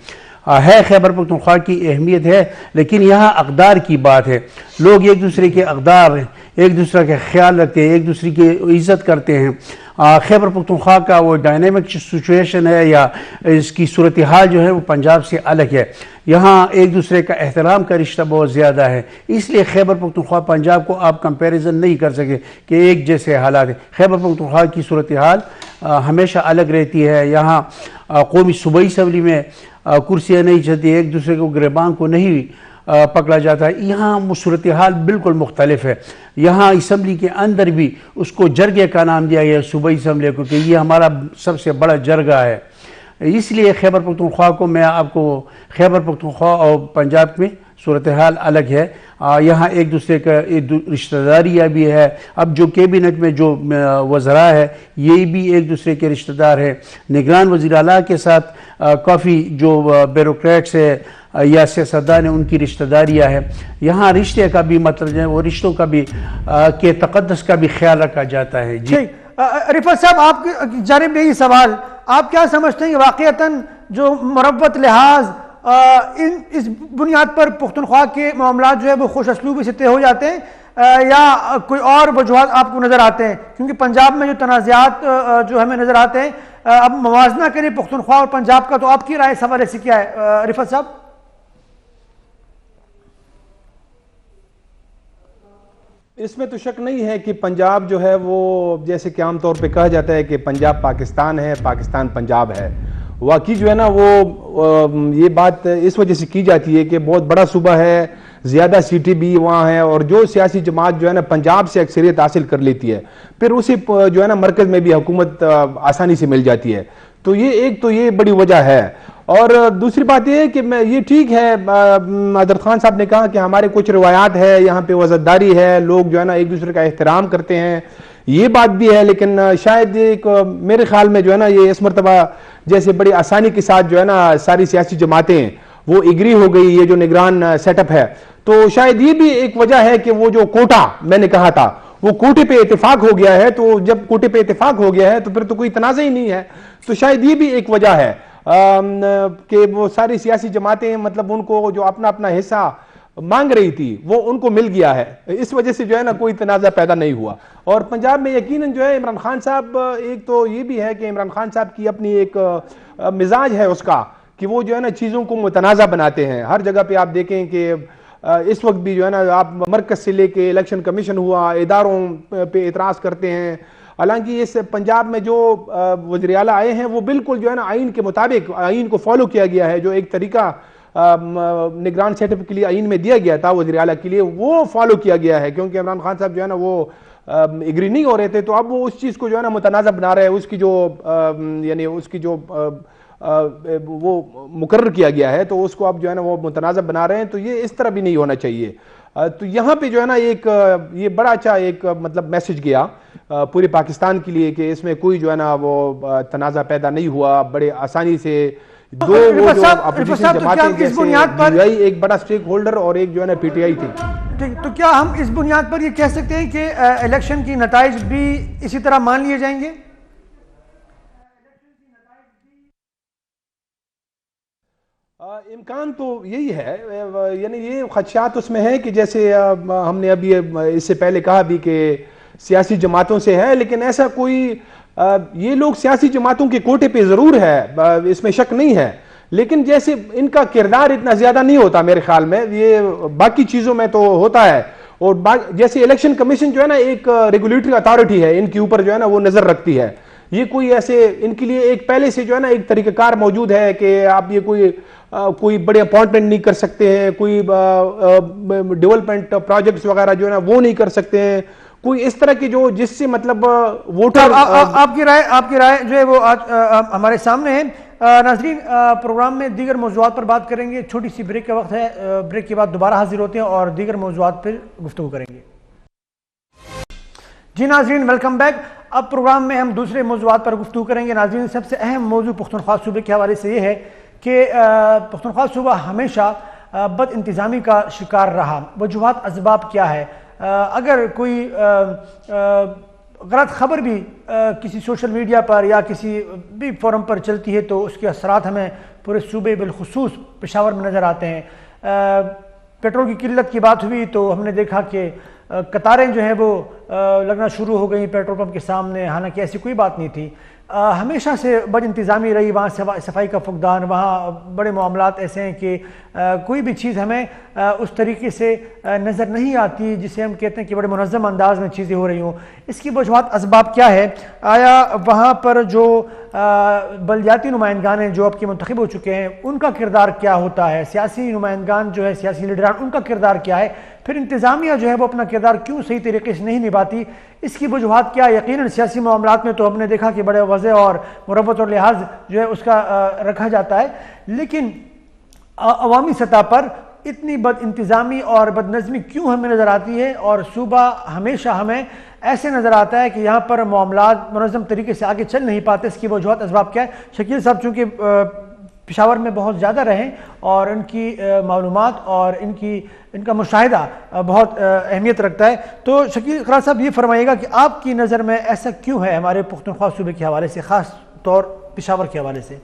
है। खैबर पख्तूनख्वा की अहमियत है, लेकिन यहाँ अक़दार की बात है। लोग एक दूसरे के अक़दार, एक दूसरे का ख्याल रखते हैं, एक दूसरे की इज़्ज़त करते हैं। खैबर पख्तूनख्वा का वो डायनेमिक सिचुएशन है या इसकी सूरत हाल जो है वो पंजाब से अलग है। यहाँ एक दूसरे का एहतराम का रिश्ता बहुत ज़्यादा है, इसलिए खैबर पख्तूनख्वा पंजाब को आप कंपैरिजन नहीं कर सके कि एक जैसे हालात हैं। खैबर पख्तूनख्वा की सूरत हाल हमेशा अलग रहती है। यहाँ कौमी सूबाई असम्बली में कुर्सियाँ नहीं चलती, एक दूसरे को गिरबान को नहीं पकड़ा जाता है। यहाँ सूरत हाल बिल्कुल मुख्तलिफ है। यहाँ असम्बली के अंदर भी उसको जरगे का नाम दिया गया सूबाई असम्बली को, कि ये हमारा सबसे बड़ा जरगा है। इसलिए खैबर पख्तूनख्वा को मैं आपको, खैबर पख्तूनख्वा और पंजाब में सूरत हाल अलग है। यहाँ एक दूसरे का रिश्तेदारियाँ भी है। अब जो कैबिनेट में जो वज़रा है ये भी एक दूसरे के रिश्तेदार है। निगरान वज़ीर आला के साथ काफ़ी जो ब्यूरोक्रेट्स है या सियासतदान है उनकी रिश्तेदारियाँ है। यहाँ रिश्ते का भी मतलब जो है वो रिश्तों का भी के तक़द्दुस का भी ख्याल रखा जाता है। जी रिफत साहब, आपकी जानिब में ही सवाल, आप क्या समझते हैं कि वाक़ईतन जो मुरब्बत लिहाज इस बुनियाद पर पुख्तनख्वा के मामला जो है वो खुश असलूबी से तय हो जाते हैं? या कोई और वजूहात आपको नजर आते हैं? क्योंकि पंजाब में जो तनाज़ात जो हमें नजर आते हैं, अब मवाजना करें पुख्तनख्वा और पंजाब का, तो आपकी राय इस हवाले से क्या है रिफत साहब? इसमें तो शक नहीं है कि पंजाब जो है वो, जैसे कि आमतौर पे कहा जाता है कि पंजाब पाकिस्तान है, पाकिस्तान पंजाब है, वाकई जो है ना वो ये बात इस वजह से की जाती है कि बहुत बड़ा सूबा है, ज़्यादा सीटें भी वहाँ हैं, और जो सियासी जमात जो है ना पंजाब से अक्सरियत हासिल कर लेती है, फिर उसी जो है ना मरकज़ में भी हुकूमत आसानी से मिल जाती है। तो ये एक तो ये बड़ी वजह है। और दूसरी बात यह है कि मैं ये ठीक है, हज़रत खान साहब ने कहा कि हमारे कुछ रिवायात है, यहाँ पे वज़ादारी है, लोग जो है ना एक दूसरे का एहतराम करते हैं, ये बात भी है। लेकिन शायद एक मेरे ख्याल में जो है ना ये इस मरतबा जैसे बड़ी आसानी के साथ जो है ना सारी सियासी जमातें वो एग्री हो गई, ये जो निगरान सेटअप है, तो शायद ये भी एक वजह है कि वो जो कोटा मैंने कहा था वो कोटे पे इत्तेफाक हो गया है। तो जब कोटे पे इत्तेफाक हो गया है तो फिर तो कोई तनाज़ा ही नहीं है। तो शायद ये भी एक वजह है कि वो सारी सियासी जमातें मतलब उनको जो अपना अपना हिस्सा मांग रही थी वो उनको मिल गया है, इस वजह से जो है ना कोई तनाज़ा पैदा नहीं हुआ। और पंजाब में यकीनन जो है इमरान खान साहब, एक तो ये भी है कि इमरान खान साहब की अपनी एक मिजाज है उसका कि वो जो है ना चीज़ों को मुतनाज़ा बनाते हैं। हर जगह पे आप देखें कि इस वक्त भी जो है ना आप मरकज से लेके इलेक्शन कमीशन हुआ, इदारों पे एतराज़ करते हैं। हालांकि इस पंजाब में जो वज़ीर आला आए हैं वो बिल्कुल जो है ना आइन के मुताबिक, आइन को फॉलो किया गया है, जो एक तरीका निगरान सेटअप के लिए आइन में दिया गया था वज़ीर आला के लिए, वो फॉलो किया गया है। क्योंकि इमरान खान साहब जो है ना वो एग्री नहीं हो रहे थे, तो अब वो उस चीज़ को जो है ना मुतनाज़ा बना रहे हैं, उसकी जो यानी उसकी जो वो मुकर्रर किया गया है तो उसको अब जो है ना वो मुतनाज़ा बना रहे हैं। तो ये इस तरह भी नहीं होना चाहिए। तो यहाँ पे जो है ना एक ये बड़ा अच्छा एक मतलब मैसेज गया पूरे पाकिस्तान के लिए कि इसमें कोई जो है ना वो तनाज़ा पैदा नहीं हुआ, बड़े आसानी से दो वो जो अपोजिशन जमातें जैसे एक बड़ा स्टेक होल्डर और एक जो है ना पीटीआई थी। ठीक, तो क्या हम इस बुनियाद पर ये कह सकते हैं कि इलेक्शन की नताइज भी इसी तरह मान लिए जाएंगे? इम्कान तो यही है, यानी ये खदशात उसमें है कि जैसे हमने अभी इससे पहले कहा भी कि सियासी जमातों से है, लेकिन ऐसा कोई ये लोग सियासी जमातों के कोटे पे ज़रूर है, इसमें शक नहीं है, लेकिन जैसे इनका किरदार इतना ज़्यादा नहीं होता मेरे ख्याल में, ये बाकी चीज़ों में तो होता है। और जैसे इलेक्शन कमीशन जो है ना एक रेगुलेटरी अथॉरिटी है, इनके ऊपर जो है ना वो नज़र रखती है। ये कोई ऐसे इनके लिए एक पहले से जो है ना एक तरीक़ाकार मौजूद है कि आप ये कोई बड़े अपॉइंटमेंट नहीं कर सकते हैं, कोई डेवलपमेंट प्रोजेक्ट्स वगैरह जो है ना वो नहीं कर सकते हैं, कोई इस तरह की जो जिससे मतलब वोटर आपकी राय जो है वो आज हमारे सामने है। नाज़रीन, प्रोग्राम में दीगर मौज़ूआत पर बात करेंगे, छोटी सी ब्रेक का वक्त है, ब्रेक के बाद दोबारा हाजिर होते हैं और दीगर मौज़ूआत पर गुफ्तगू करेंगे। जी नाज़रीन, वेलकम बैक। अब प्रोग्राम में हम दूसरे मौज़ूआत पर गुफ्तगू करेंगे। नाज़रीन, सबसे अहम मौजू पुख्तनख्वा सूबे के हवाले से ये है कि पुख्तनख्वा सूबा हमेशा बद इंतज़ामी का शिकार रहा। वजूहात असबाब क्या है? अगर कोई गलत खबर भी किसी सोशल मीडिया पर या किसी भी फोरम पर चलती है तो उसके असरात हमें पूरे सूबे बिलखुसूस पेशावर में नज़र आते हैं। पेट्रोल की किल्लत की बात हुई तो हमने देखा कि कतारें जो है वो लगना शुरू हो गई पेट्रोल पंप के सामने, हालांकि ऐसी कोई बात नहीं थी। हमेशा से बद इंतज़ामी रही, वहाँ सफाई का फुकदान, वहाँ बड़े मामलात ऐसे हैं कि कोई भी चीज़ हमें उस तरीके से नज़र नहीं आती जिसे हम कहते हैं कि बड़े मुनज़्ज़म अंदाज में चीज़ें हो रही हों। इसकी वजूहात असबाब क्या है? आया वहाँ पर जो बलदियाती नुमाइंदगान जो अब के मुंतखब हो चुके हैं उनका किरदार क्या होता है? सियासी नुमाइंदगान जो है, सियासी लीडरान, उनका किरदार क्या है? फिर इंतज़ामिया जो है वो अपना किरदार क्यों सही तरीके से नहीं निभाती? इसकी वजूहात क्या? यकीनन सियासी मामलात में तो हमने देखा कि बड़े वज़े और मुरव्वत और लिहाज जो है उसका रखा जाता है, लेकिन अवामी सतह पर इतनी बद इंतज़ामी और बदनज़मी क्यों हमें नज़र आती है? और सूबा हमेशा हमें ऐसे नज़र आता है कि यहाँ पर मामलात मुनज़्ज़म तरीके से आगे चल नहीं पाते। इसकी वजूहात असबाब क्या है? शकील साहब चूँकि पेशावर में बहुत ज़्यादा रहें और इनकी मालूमात और इनका मुशाहिदा बहुत अहमियत रखता है, तो शकील खराज साहब ये फरमाइएगा कि आपकी नज़र में ऐसा क्यों है हमारे पुख्तनख्वा सूबे के हवाले से, ख़ास तौर पेशावर के हवाले से?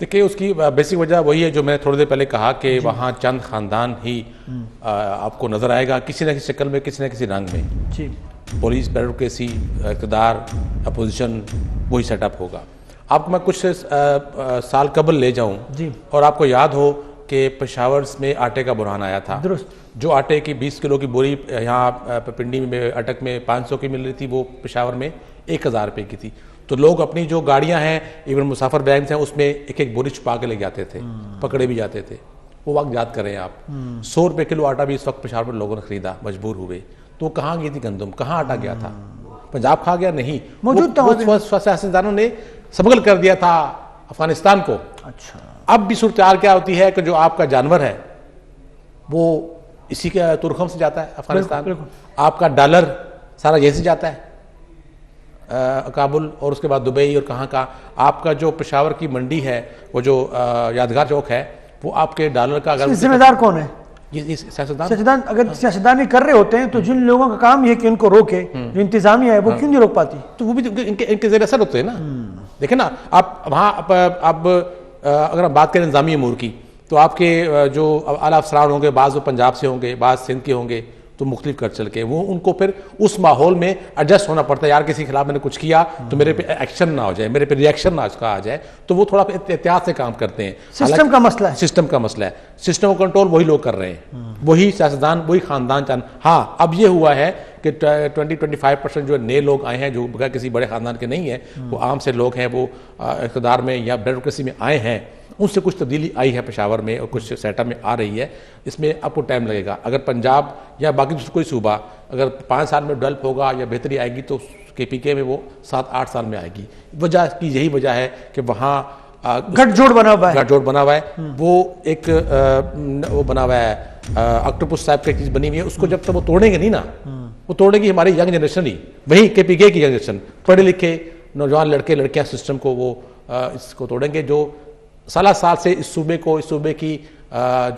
देखिए उसकी बेसिक वजह वही है जो मैंने थोड़ी देर पहले कहा कि वहाँ चंद खानदान ही आपको नजर आएगा किसी न किसी शक्ल में, किसी न किसी रंग में। जी पुलिस, ब्यूरोक्रेसी, इक़्तिदार, अपोजिशन, वही सेटअप होगा। आपको मैं कुछ साल कबल ले जाऊं जी और आपको याद हो कि पेशावर में आटे का बुरहान आया था। दुरुस्त। जो आटे की 20 किलो की बोरी यहाँ पिंडी में अटक में 500 की मिल रही थी, वो पेशावर में 1000 रुपये की थी। तो लोग अपनी जो गाड़ियां हैं, इवन मुसाफिर बैंक्स हैं, उसमें एक एक बोरी छुपा के ले जाते थे, पकड़े भी जाते थे। वो वक्त याद करें आप। 100 रुपये किलो आटा भी इस वक्त पेशावर में लोगों ने खरीदा, मजबूर हुए। तो कहाँ गई थी गंदम, कहाँ आटा गया था? पंजाब खा गया? नहीं, मौजूद था। सियासतदानों ने स्मगल कर दिया था अफगानिस्तान को। अच्छा, अब भी सूरत क्या होती है कि जो आपका जानवर है वो इसी के तुर्खम से जाता है अफगानिस्तान, आपका डॉलर सारा यहीं से जाता है काबुल और उसके बाद दुबई और कहाँ का। आपका जो पेशावर की मंडी है, वो जो यादगार चौक है, वो आपके डॉलर का अगर जिम्मेदार कौन है? ये सियासतदान। अगर सियासतदान नहीं कर रहे होते हैं तो जिन लोगों का काम ये कि इनको रोके, जो इंतजामिया है, वो क्यों नहीं रोक पाती? तो वो भी इनके ज़ेर असर होते हैं ना। देखें ना आप वहाँ अब अगर हम बात करें इंतजामी अमूर की, तो आपके जो आला अफसरान होंगे, बाज़ वो पंजाब से होंगे, बाज़ सिंध के होंगे, तो मुख्तलिफ कर चल के वो उनको फिर उस माहौल में एडजस्ट होना पड़ता है। यार किसी के खिलाफ मैंने कुछ किया तो मेरे पे एक्शन ना हो जाए, मेरे पे रिएक्शन ना आ जाए, तो वो थोड़ा एहतियात से काम करते हैं। सिस्टम का मसला है। सिस्टम का मसला है। सिस्टम को कंट्रोल वही लोग कर रहे हैं, वही सियासतदान, वही खानदान। हाँ, अब ये हुआ है कि 20-25% जो नए लोग आए हैं, जो बगैर किसी बड़े खानदान के नहीं है, वो आम से लोग हैं, वो इक़्तिदार में या ब्यूरोक्रेसी में आए हैं। उनसे कुछ तब्दीली आई है पेशावर में और कुछ सेटअप में आ रही है। इसमें आपको टाइम लगेगा। अगर पंजाब या बाकी कोई सूबा अगर 5 साल में डेवलप होगा या बेहतरी आएगी, तो KPK में वो 7-8 साल में आएगी। वजह की यही वजह है कि वहाँ गठजोड़ बना हुआ है। गठजोड़ बना हुआ है। वो एक वो बना हुआ है, ऑक्टोपस टाइप की चीज़ बनी हुई है। उसको जब तक वो तोड़ेंगे नहीं ना, वो तोड़ेगी हमारी यंग जनरेशन ही, वही KPK की यंग जनरेशन, पढ़े लिखे नौजवान लड़के लड़कियाँ सिस्टम को वो इसको तोड़ेंगे, जो साल से इस सूबे की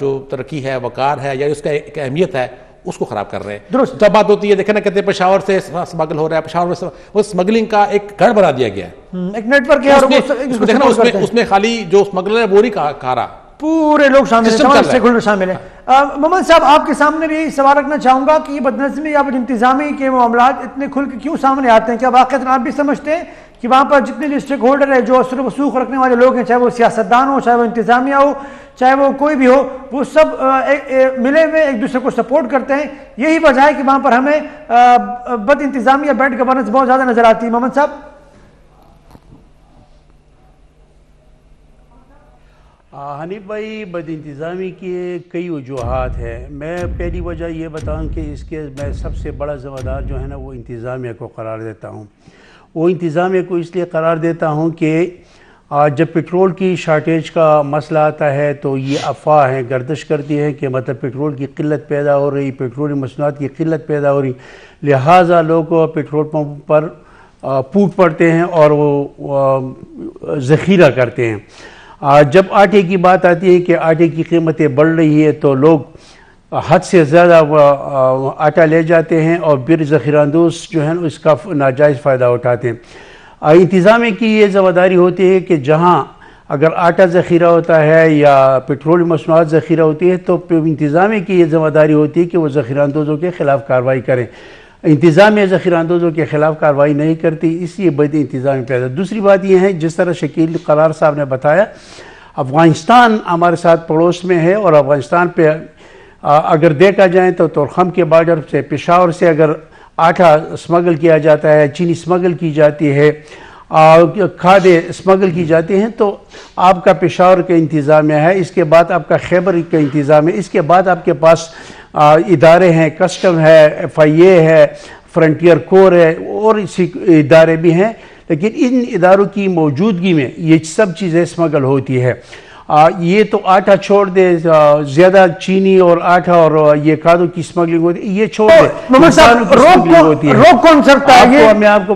जो तरक्की है, वकार है, या उसका एक अहमियत है, उसको खराब कर रहे हैं। दुरुस्त। जब बात होती है, देखे ना, कहते हैं पेशावर से स्मगल हो रहा है, पेशावर में वो स्मगलिंग का एक गढ़ बना दिया गया है, एक नेटवर्क है। उसमें खाली जो स्मगलर है वो नहीं खा रहा, पूरे लोग शामिल हैं, शामिल हैं। मोहम्मद साहब, आपके सामने भी सवाल रखना चाहूंगा कि बदनज़मी या इंतजामी के मामला इतने खुल के क्यों सामने आते हैं? क्या वाक़ई आप भी समझते हैं कि वहाँ पर जितने भी स्टेक होल्डर है, जो असर वसूख रखने वाले लोग हैं, चाहे वो सियासतदान हो, चाहे वो इंतजामिया हो, चाहे वो कोई भी हो, वो सब मिले हुए एक दूसरे को सपोर्ट करते हैं? यही वजह है कि वहाँ पर हमें बद इंतजामी या बैड गवर्नेंस बहुत ज़्यादा नजर आती है। मोहम्मद साहब, हनीफ भाई, बद इंतज़ामी के कई वजूहात हैं। मैं पहली वजह ये बताऊँ कि इसके मैं सबसे बड़ा ज़िम्मेदार जो है ना, वो इंतज़ामिया को करार देता हूँ। वो इंतज़ामिया को इसलिए करार देता हूँ कि जब पेट्रोल की शार्टेज का मसला आता है, तो ये अफवाह है, गर्दिश करती है कि मतलब पेट्रोल की किल्लत पैदा हो रही, पेट्रोली मसनूआत की किल्लत पैदा हो रही, लिहाजा लोग पेट्रोल पंप पर फूट पड़ते हैं और वो ज़ख़ीरा करते हैं। जब आटे की बात आती है कि आटे की कीमतें बढ़ रही है, तो लोग हद से ज़्यादा आटा ले जाते हैं और फिर ज़ख़ीरांदोज़ जो है ना, इसका नाजायज़ फ़ायदा उठाते हैं। इंतज़ामिया की ये ज़िम्मेदारी होती है कि जहाँ अगर आटा ज़ख़ीरा होता है या पेट्रोल मसनूआत ज़ख़ीरा होती है, तो इंतज़ामिया की ये ज़िम्मेदारी होती है कि वो ज़ख़ीरांदोज़ों के ख़िलाफ़ कार्रवाई करें। इंतज़ामिया ज़ख़ीरांदोज़ों के ख़िलाफ़ कार्रवाई नहीं करती, इसलिए बद इंतज़ामी पैदा। दूसरी बात यह है, जिस तरह शकील करार साहब ने बताया, अफ़गानिस्तान हमारे साथ पड़ोस में है, और अफ़गानिस्तान पे अगर देखा जाए तो तुर्खम के बॉर्डर से, पेशावर से अगर आटा स्मगल किया जाता है, चीनी स्मगल की जाती है, खादें स्मगल की जाती हैं, तो आपका पेशावर का इंतज़ामिया है, इसके बाद आपका खैबर का इंतज़ाम है, इसके बाद आपके पास इदारे हैं, कस्टम है, FIA है, फ्रंटियर कोर है, और इसी इदारे भी हैं। लेकिन इन इदारों की मौजूदगी में ये सब चीज़ें स्मगल होती है। ये तो आटा छोड़ दे, ज़्यादा चीनी और आटा और ये खादों की स्मगलिंग होती है, ये छोड़ दे। रोक कौन सकता है? ये मैं आपको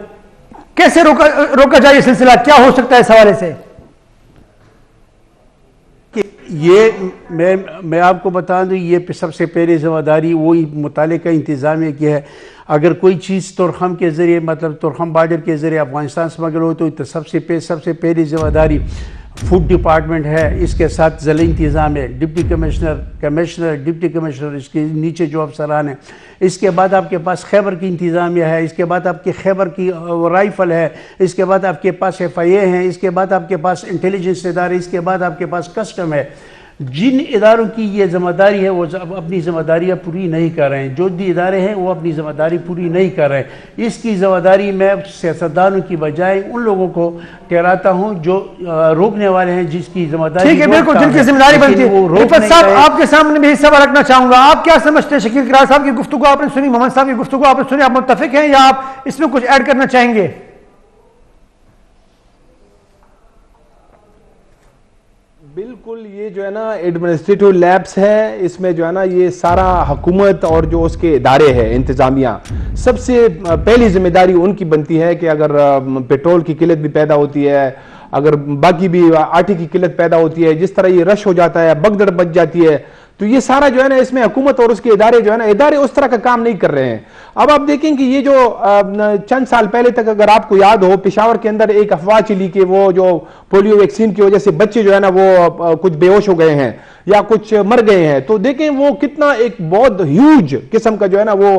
कैसे रोका जाए? ये सिलसिला क्या हो सकता है इस हवाले से? कि ये मैं आपको बता दूं, ये सबसे पहले ज़िम्मेदारी वही मुताले का इंतज़ामिया की है। अगर कोई चीज़ तुर्खम के ज़रिए, मतलब तुर्खम बॉर्डर के ज़रिए अफ़गानिस्तान स्मगल हो, तो सबसे पहली ज़िम्मेदारी फूड डिपार्टमेंट है, इसके साथ ज़िला इंतज़ाम है, डिप्टी कमिश्नर, डिप्टी कमिश्नर, इसके नीचे जो अफसरान हैं। इसके बाद आपके पास खैबर की इंतज़ामिया है, इसके बाद आपके खैबर की राइफ़ल है, इसके बाद आपके पास FIA है, इसके बाद आपके पास इंटेलिजेंस इदारे, इसके बाद आपके पास कस्टम है। जिन इदारों की ये ज़िम्मेदारी है वो अपनी ज़िम्मेदारियाँ पूरी नहीं कर रहे हैं, जो भी इदारे हैं वो अपनी ज़िम्मेदारी पूरी नहीं कर रहे हैं। इसकी ज़िम्मेदारी मैं सियासतदानों की बजाय उन लोगों को ठहराता हूँ जो रोकने वाले हैं, जिसकी ज़िम्मेदारी ठीक है, बिल्कुल जिनकी जिम्मेदारी बनती है। रिफत साहब, आपके सामने भी सवाल रखना चाहूंगा, आप क्या समझते हैं? शकील किरार साहब की गुफ्तगू आपने सुनी, मोहम्मद साहब की गुफ्तगू आपने सुनी, आप मुत्तफिक हैं या आप इसमें कुछ ऐड करना चाहेंगे? बिल्कुल, ये जो है ना एडमिनिस्ट्रेटिव लैब्स है, इसमें जो है ना ये सारा हुकूमत और जो उसके इदारे हैं इंतजामिया, सबसे पहली जिम्मेदारी उनकी बनती है कि अगर पेट्रोल की किल्लत भी पैदा होती है, अगर बाकी भी आटे की किल्लत पैदा होती है, जिस तरह ये रश हो जाता है, भगदड़ बच जाती है, तो ये सारा जो है ना इसमें हुकूमत और उसके इदारे जो है ना, इदारे उस तरह का काम नहीं कर रहे हैं। अब आप देखें कि ये जो चंद साल पहले तक अगर आपको याद हो, पेशावर के अंदर एक अफवाह चली कि वो जो पोलियो वैक्सीन की वजह से बच्चे जो है ना वो कुछ बेहोश हो गए हैं या कुछ मर गए हैं, तो देखें वो कितना एक बहुत ह्यूज किस्म का जो है ना वो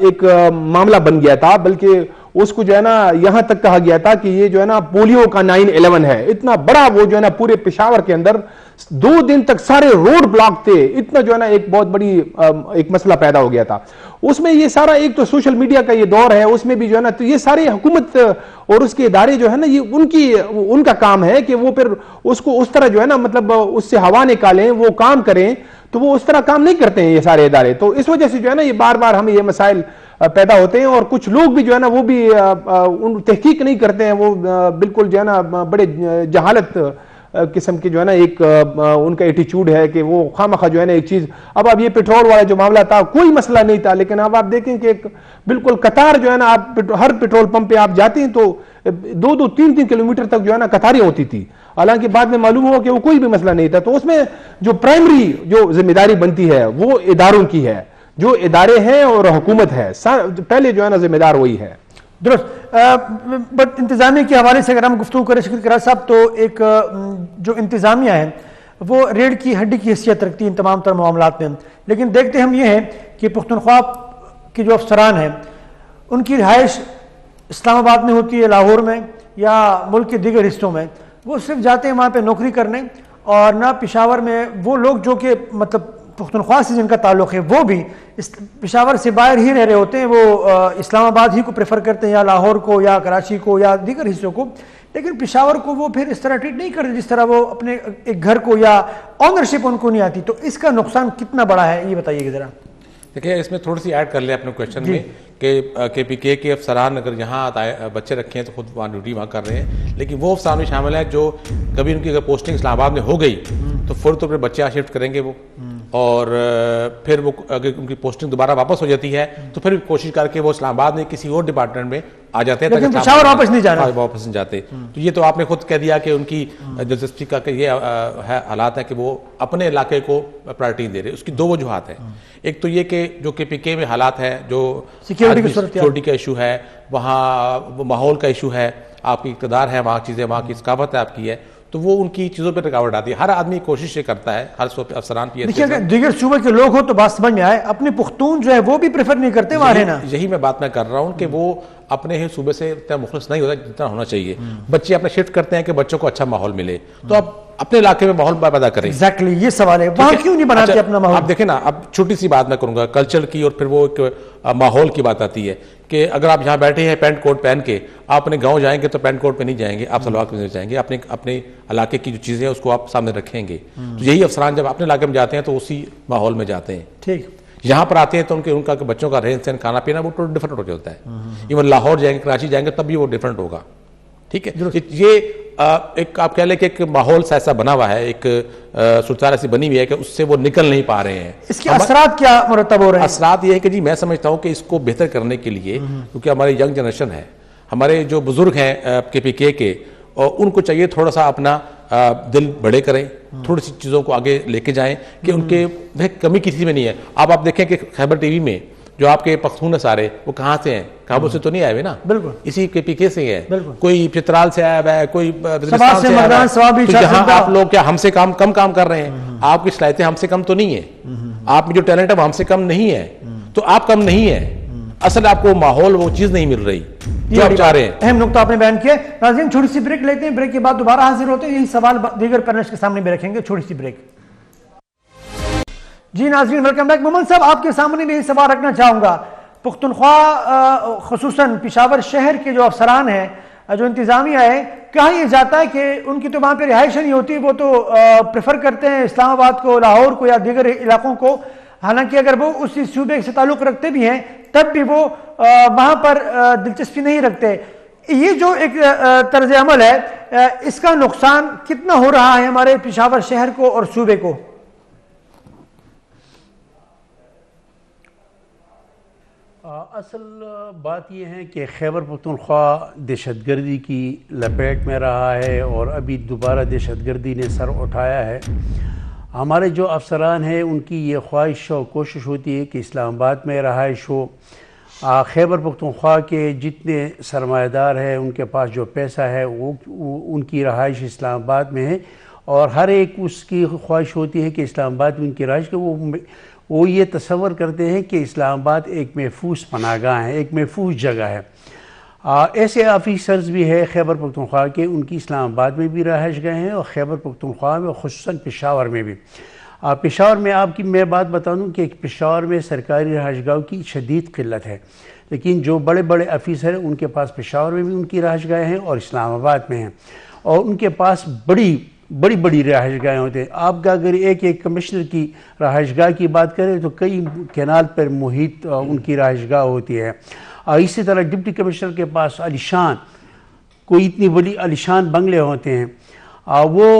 एक मामला बन गया था। बल्कि उसको जो है ना यहां तक कहा गया था कि ये जो है ना पोलियो का 9/11 है। इतना बड़ा वो जो है ना पूरे पेशावर के अंदर 2 दिन तक सारे रोड ब्लॉक थे, इतना जो है ना एक बहुत बड़ी एक मसला पैदा हो गया था। उसमें ये सारा एक तो सोशल मीडिया का ये दौर है, उसमें भी जो है ना तो ये सारे हुकूमत और उसके इदारे जो है ना ये उनका काम है कि वो फिर उसको उस तरह जो है ना मतलब उससे हवा निकालें, वो काम करें, तो वो उस तरह काम नहीं करते हैं ये सारे इदारे। तो इस वजह से जो है ना ये बार बार हमें ये मसाइल पैदा होते हैं और कुछ लोग भी जो है ना वो भी उन तहकीक नहीं करते हैं, वो बिल्कुल जो है ना बड़े जहालत किस्म की जो है ना एक उनका एटीट्यूड है कि वो खामखा जो है ना एक चीज। अब ये पेट्रोल वाला जो मामला था कोई मसला नहीं था, लेकिन अब आप देखें कि एक बिल्कुल कतार जो है ना, आप हर पेट्रोल पंप पे आप जाते हैं तो 2-2, 3-3 किलोमीटर तक जो है ना कतारें होती थी। हालांकि बाद में मालूम हुआ कि वो कोई भी मसला नहीं था। तो उसमें जो प्राइमरी जो जिम्मेदारी बनती है वो इदारों की है, जो इदारे हैं और हुकूमत है, पहले जो है ना जिम्मेदार वही है। दुरुस्त। बट इंतजामिया के हवाले से अगर हम गुफ्तगू करें शकील किरार साहब, तो एक जो इंतजामिया है वो रीढ़ की हड्डी की हैसियत रखती है इन तमाम तर मामलात में। लेकिन देखते हम ये हैं कि पुख्तनख्वा के जो अफसरान हैं उनकी रिहाइश इस्लामाबाद में होती है, लाहौर में या मुल्क के दीगर हिस्सों में। वो सिर्फ जाते हैं वहाँ पर नौकरी करने, और ना पेशावर में वो लोग जो कि मतलब पुख्तनख्वा से जिनका ताल्लुक़ है वो भी पेशावर से बाहर ही रह रहे होते हैं, वो इस्लामाबाद ही को प्रेफर करते हैं या लाहौर को या कराची को या दीगर हिस्सों को। लेकिन पेशावर को वो फिर इस तरह ट्रीट नहीं करते जिस तरह वो अपने एक घर को, या ऑनरशिप उनको नहीं आती। तो इसका नुकसान कितना बड़ा है ये बताइएगा ज़रा। देखिए, इसमें थोड़ी सी ऐड कर ले अपने क्वेश्चन में कि KPK के अफसरान अगर यहाँ बच्चे रखे हैं तो खुद वहाँ ड्यूटी वहाँ कर रहे हैं, लेकिन वो अफसरान भी शामिल हैं जो कभी उनकी अगर पोस्टिंग इस्लामाबाद में हो गई तो फौरी तौर पर बच्चे यहाँ शिफ्ट करेंगे वो, और फिर वो अगर उनकी पोस्टिंग दोबारा वापस हो जाती है तो फिर कोशिश करके वो इस्लामाबाद में किसी और डिपार्टमेंट में आ जाते हैं, लेकिन पेशावर वापस नहीं जाना, वापस नहीं जाते। तो ये तो आपने खुद कह दिया कि उनकी दिलचस्पी का ये है हालात है कि वो अपने इलाके को प्रायोरिटी दे रहे। उसकी 2 वजूहात है। एक तो ये कि जो KPK में हालात है, जो सिक्योरिटी का इशू है, वहाँ वो माहौल का इशू है, आपकी इक़्तिदार है, वहाँ चीज़ें, वहाँ की सकाफत है आपकी है, तो वो उनकी चीज़ों पर रुकावट आती है। हर आदमी कोशिश करता है, हर अफसरान की। देखिए, अगर दीगर सूबे के लोग हो तो बात समझ में आए, अपने पुख्तून जो है वो भी प्रेफर नहीं करते वहाँ रहना। यही मैं बात मैं कर रहा हूँ कि वो अपने ही सूबे से इतना मुखलिस नहीं होता जितना होना चाहिए। बच्चे अपने शिफ्ट करते हैं कि बच्चों को अच्छा माहौल मिले, तो आप अपने इलाके में माहौल पैदा करें। एग्जैक्टली, ये सवाल है, वहाँ क्यों नहीं बनाते अपना माहौल? आप देखें ना, अब छोटी सी बात मैं करूंगा कल्चर की, और फिर वो एक माहौल की बात आती है कि अगर आप यहाँ बैठे हैं पैंट कोट पहन के, आप अपने गांव जाएंगे तो पैंट कोट पे नहीं जाएंगे, आप सलवार कमीज में जाएंगे, अपने इलाके की जो चीज़ें हैं उसको आप सामने रखेंगे। तो यही अफसरान जब अपने इलाके में जाते हैं तो उसी माहौल में जाते हैं। ठीक, यहाँ पर आते हैं तो उनका बच्चों का रहन सहन, खाना पीना वो तो डिफरेंट हो जाता है। इवन लाहौर जाएंगे, कराची जाएंगे, तब भी वो डिफरेंट होगा। ठीक है, ये एक आप कह लें कि एक माहौल सा ऐसा बना हुआ है, एक सुरतार ऐसी बनी हुई है कि उससे वो निकल नहीं पा रहे हैं। इसके असरात क्या मुरतब हो रहे हैं? असरात ये है कि जी मैं समझता हूँ कि इसको बेहतर करने के लिए, क्योंकि हमारी यंग जनरेशन है, हमारे जो बुजुर्ग हैं KPK के, और उनको चाहिए थोड़ा सा अपना दिल बड़े करें, थोड़ी सी चीज़ों को आगे लेके जाएं कि उनके वह कमी किसी में नहीं है। अब आप देखें कि खैबर TV में जो आपके पख्तून है सारे वो कहाँ से हैं? काबुल से तो नहीं आए हुए ना, बिल्कुल इसी के पीछे से ही है। बिल्कुल। कोई चित्राल से आया हुआ है, कोई वज़ीरिस्तान सवाब से से आया हुआ मर्दान, सवाब भी है। तो चार यहाँ सौ आप लोग क्या हमसे कम काम कर रहे हैं? आपकी सलाहियतें हमसे कम तो नहीं है, आप में जो टैलेंट है वो हमसे कम नहीं है, तो आप कम नहीं है। असल आपको माहौल वो चीज नहीं मिल रही जो आप चाह रहे हैं। अहम नुकता आपने बयान किया। नाज़रीन छोटी सी ब्रेक लेते हैं, ब्रेक के बाद दोबारा हाजिर होते हैं। यही सवाल दीगर पैनलिस्ट के सामने भी रखेंगे। छोटी सी ब्रेक। जी नाज़रीन वेलकम बैक। मोहम्मद साहब आपके सामने भी यही सवाल रखना चाहूंगा। पुख्तनख्वा खुसूसन पेशावर शहर के जो अफसरान हैं, जो इंतजामिया है, कहा यह जाता है कि उनकी तो वहां पर रिहाइश नहीं होती, वो तो प्रेफर करते हैं इस्लामाबाद को, लाहौर को या दीगर इलाकों को। हालांकि अगर वो उसी सूबे से ताल्लुक रखते भी हैं तब भी वो वहां पर दिलचस्पी नहीं रखते। ये जो एक तर्ज अमल है, इसका नुकसान कितना हो रहा है हमारे पेशावर शहर को और सूबे को? असल बात यह है कि खैबर पख्तूनख्वा दहशतगर्दी की लपेट में रहा है और अभी दोबारा दहशतगर्दी ने सर उठाया है। हमारे जो अफसरान हैं उनकी ये ख्वाहिश और कोशिश होती है कि इस्लामाबाद में रहाइश हो। खैबर पख्तूनख्वा के जितने सरमायादार हैं उनके पास जो पैसा है वो उनकी रहाइश इस्लामाबाद में है और हर एक उसकी ख्वाहिश होती है कि इस्लामाबाद में उनकी रहाइश के वो ये तसव्वुर करते हैं कि इस्लामाबाद एक महफूज पनाहगाह है, एक महफूज जगह है। ऐसे ऑफिसर्स भी है खैबर पख्तूनख्वा के, उनकी इस्लामाबाद में भी रहाइश गए हैं और खैबर पख्तूनख्वा में खुसूसन पेशावर में भी। पेशावर में आपकी मैं बात बता दूं कि पेशावर में सरकारी रहाइशगाहों की शदीद किल्लत है, लेकिन जो बड़े बड़े ऑफिसर हैं उनके पास पेशावर में भी उनकी रहाइशगाहें हैं और इस्लामाबाद में हैं और उनके पास बड़ी बड़ी रहाइशगाहें होते हैं। आपका अगर एक कमिश्नर की रहाइशगाह की बात करें तो कई कैनाल पर मुहित उनकी रहाइशगाह होती है। इसी तरह डिप्टी कमिश्नर के पास आलिशान कोई इतनी बड़ी आलिशान बंगले होते हैं। वो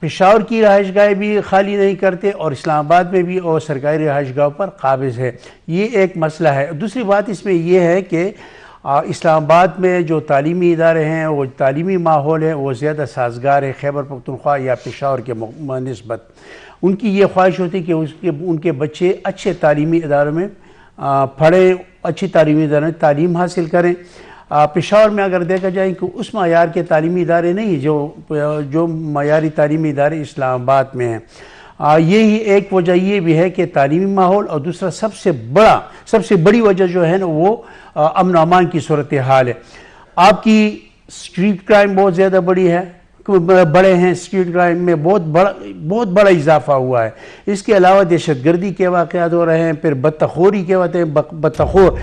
पेशावर की रहाइशगाहें भी खाली नहीं करते और इस्लामाबाद में भी और सरकारी रहाइशगाहों पर काबिज है। ये एक मसला है। दूसरी बात इसमें यह है कि इस्लामाबाद में जो तालीमी इदारे हैं, वो तालीमी माहौल है, वो ज़्यादा साजगार है खैबर पख्तूनख्वा या पेशावर के निस्बत। उनकी ये ख्वाहिश होती है कि उनके बच्चे अच्छे तालीमी इदारों में पढ़ें, अच्छी तालीमी इदारों में तालीम हासिल करें। पेशावर में अगर देखा जाए कि उस मयार के तालीमी इदारे नहीं जो मयारी तालीमी इदारे इस्लामाबाद में हैं। यही एक वजह ये भी है कि तालीमी माहौल, और दूसरा सबसे बड़ी वजह जो है ना वो अमन अमान की सूरत हाल है। आपकी स्ट्रीट क्राइम बहुत ज़्यादा बड़े हैं, स्ट्रीट क्राइम में बहुत बड़ा इजाफा हुआ है। इसके अलावा दहशतगर्दी के वाक़यात हो रहे हैं, फिर बदतखोरी के बदतखोर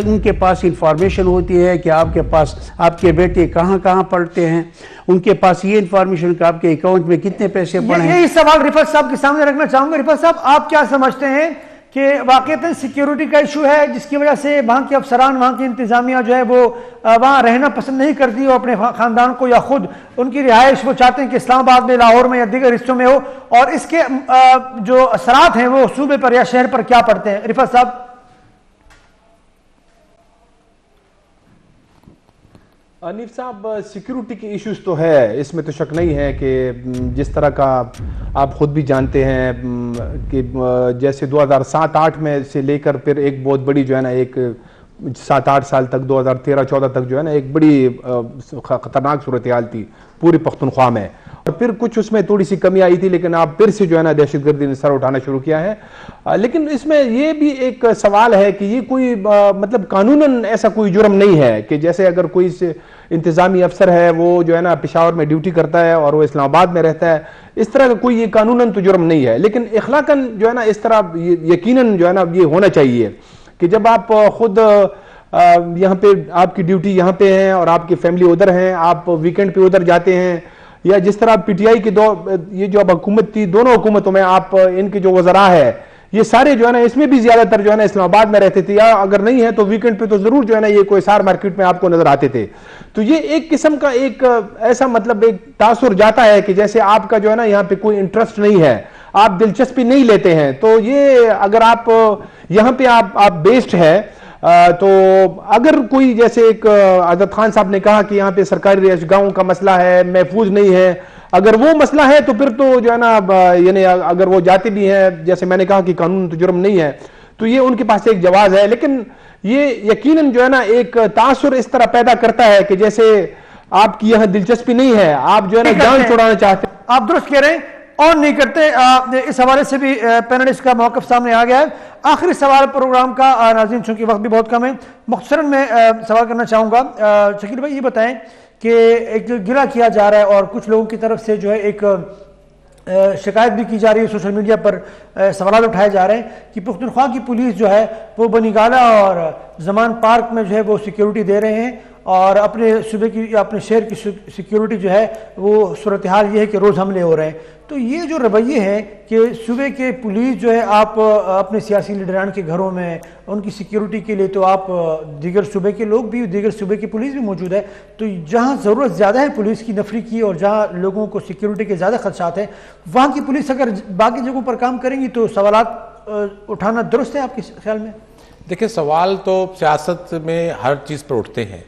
उनके पास इंफॉर्मेशन होती है कि आपके बेटे कहाँ पढ़ते हैं, उनके पास ये इंफॉर्मेशन कि आपके अकाउंट में कितने पैसे पड़े हैं। यही सवाल रिफत साहब के सामने रखना चाहूंगा। रिफत साहब, आप क्या समझते हैं कि वाकईतन सिक्योरिटी का इशू है जिसकी वजह से वहाँ के अफसरान, वहाँ की इंतजामिया जो है वो वहाँ रहना पसंद नहीं करती हो अपने ख़ानदान को, या खुद उनकी रिहाइश वो चाहते हैं कि इस्लामाबाद में, लाहौर में या दीगर हिस्सों में हो, और इसके जो असरात हैं वो सूबे पर या शहर पर क्या पड़ते हैं? रिफत साहब। अनीफ साहब, सिक्योरिटी के इश्यूज तो है, इसमें तो शक नहीं है कि जिस तरह का आप खुद भी जानते हैं कि जैसे 2007-8 में से लेकर फिर एक बहुत बड़ी जो है ना, एक 7-8 साल तक 2013-14 तक जो है ना एक बड़ी ख़तरनाक सूरत हाल थी पूरी पख्तूनख्वा में, और फिर कुछ उसमें थोड़ी सी कमी आई थी, लेकिन आप फिर से जो है ना दहशतगर्दी ने सर उठाना शुरू किया है। लेकिन इसमें यह भी एक सवाल है कि ये कोई मतलब कानूनन ऐसा कोई जुर्म नहीं है कि जैसे अगर कोई इंतजामी अफसर है वो जो है ना पेशावर में ड्यूटी करता है और वो इस्लामाबाद में रहता है, इस तरह का कोई ये कानूनन तो जुर्म नहीं है। लेकिन इखलाकन जो है ना इस तरह यकीनन जो है ना ये होना चाहिए कि जब आप खुद यहाँ पे आपकी ड्यूटी यहाँ पे है और आपकी फैमिली उधर है, आप वीकेंड पे उधर जाते हैं, या जिस तरह पीटीआई की ये जो अब हुकूमत थी, दोनों हुकूमतों में आप इनके जो वज़रा है ये सारे जो है ना इसमें भी ज्यादातर जो है ना इस्लामाबाद में रहते थे, या अगर नहीं है तो वीकेंड पे तो जरूर जो है ना ये कोयसार मार्केट में आपको नजर आते थे। तो ये एक किस्म का एक ऐसा मतलब एक तासुर जाता है कि जैसे आपका जो है ना यहाँ पे कोई इंटरेस्ट नहीं है, आप दिलचस्पी नहीं लेते हैं। तो ये अगर आप यहाँ पे आप बेस्ड है, तो अगर कोई जैसे एक आज़ाद खान साहब ने कहा कि यहाँ पे सरकारी रिहाइशगाहों का मसला है, महफूज नहीं है, अगर वो मसला है तो फिर तो जो है ना यानी अगर वो जाते भी हैं, जैसे मैंने कहा कि कानून तो जुर्म नहीं है, तो ये उनके पास एक जवाब है, लेकिन ये यकीनन जो है ना एक तासुर इस तरह पैदा करता है कि जैसे आपकी यह दिलचस्पी नहीं है, आप जो है ना जान छुड़ाना चाहते हैं। आप दुरुस्त कह रहे हैं, और नहीं करते। इस हवाले से भी पैनलिस्ट का मौक़िफ़ सामने आ गया है। आखिरी सवाल प्रोग्राम का, नाज़रीन चूंकि वक्त भी बहुत कम है, मुख्तसरन में सवाल करना चाहूँगा। शकील भाई ये बताएं कि एक गिला किया जा रहा है और कुछ लोगों की तरफ से जो है एक शिकायत भी की जा रही है, सोशल मीडिया पर सवाल उठाए जा रहे हैं कि पुख्तनख्वा की पुलिस जो है वो बनीगाला और जमान पार्क में जो है वो सिक्योरिटी दे रहे हैं और अपने सूबे की, अपने शहर की सिक्योरिटी जो है वो सूरत हाल ये है कि रोज़ हमले हो रहे हैं। तो ये जो रवैये हैं कि सूबे के पुलिस जो है आप अपने सियासी लीडरान के घरों में उनकी सिक्योरिटी के लिए तो आप दीगर सूबे के लोग भी, दीगर सूबे की पुलिस भी मौजूद है, तो जहाँ ज़रूरत ज़्यादा है पुलिस की नफरी की और जहाँ लोगों को सिक्योरिटी के ज़्यादा खदशात हैं, वहाँ की पुलिस अगर बाकी जगहों पर काम करेंगी तो सवालात उठाना दुरुस्त है आपके ख्याल में? देखिए, सवाल तो सियासत में हर चीज़ पर उठते हैं,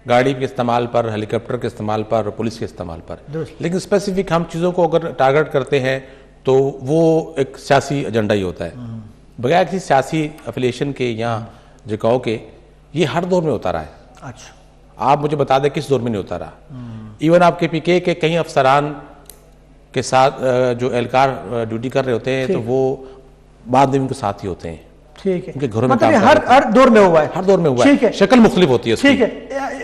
गाड़ी के इस्तेमाल पर, हेलीकॉप्टर के इस्तेमाल पर, पुलिस के इस्तेमाल पर, लेकिन स्पेसिफिक हम चीज़ों को अगर टारगेट करते हैं तो वो एक सियासी एजेंडा ही होता है, बगैर किसी सियासी एफिलिएशन के या जगहों के। ये हर दौर में होता रहा है। अच्छा, आप मुझे बता दें किस दौर में नहीं होता रहा। इवन आपके पीके के कई अफसरान के साथ जो एहलकार ड्यूटी कर रहे होते हैं तो वो बाद में उनके साथ ही होते हैं। ठीक है, उनके घरों में मतलब हर दौर में हुआ है, हर दौर में हुआ ठीक है, शक्ल मुख्तलिफ होती है उसकी। ठीक है,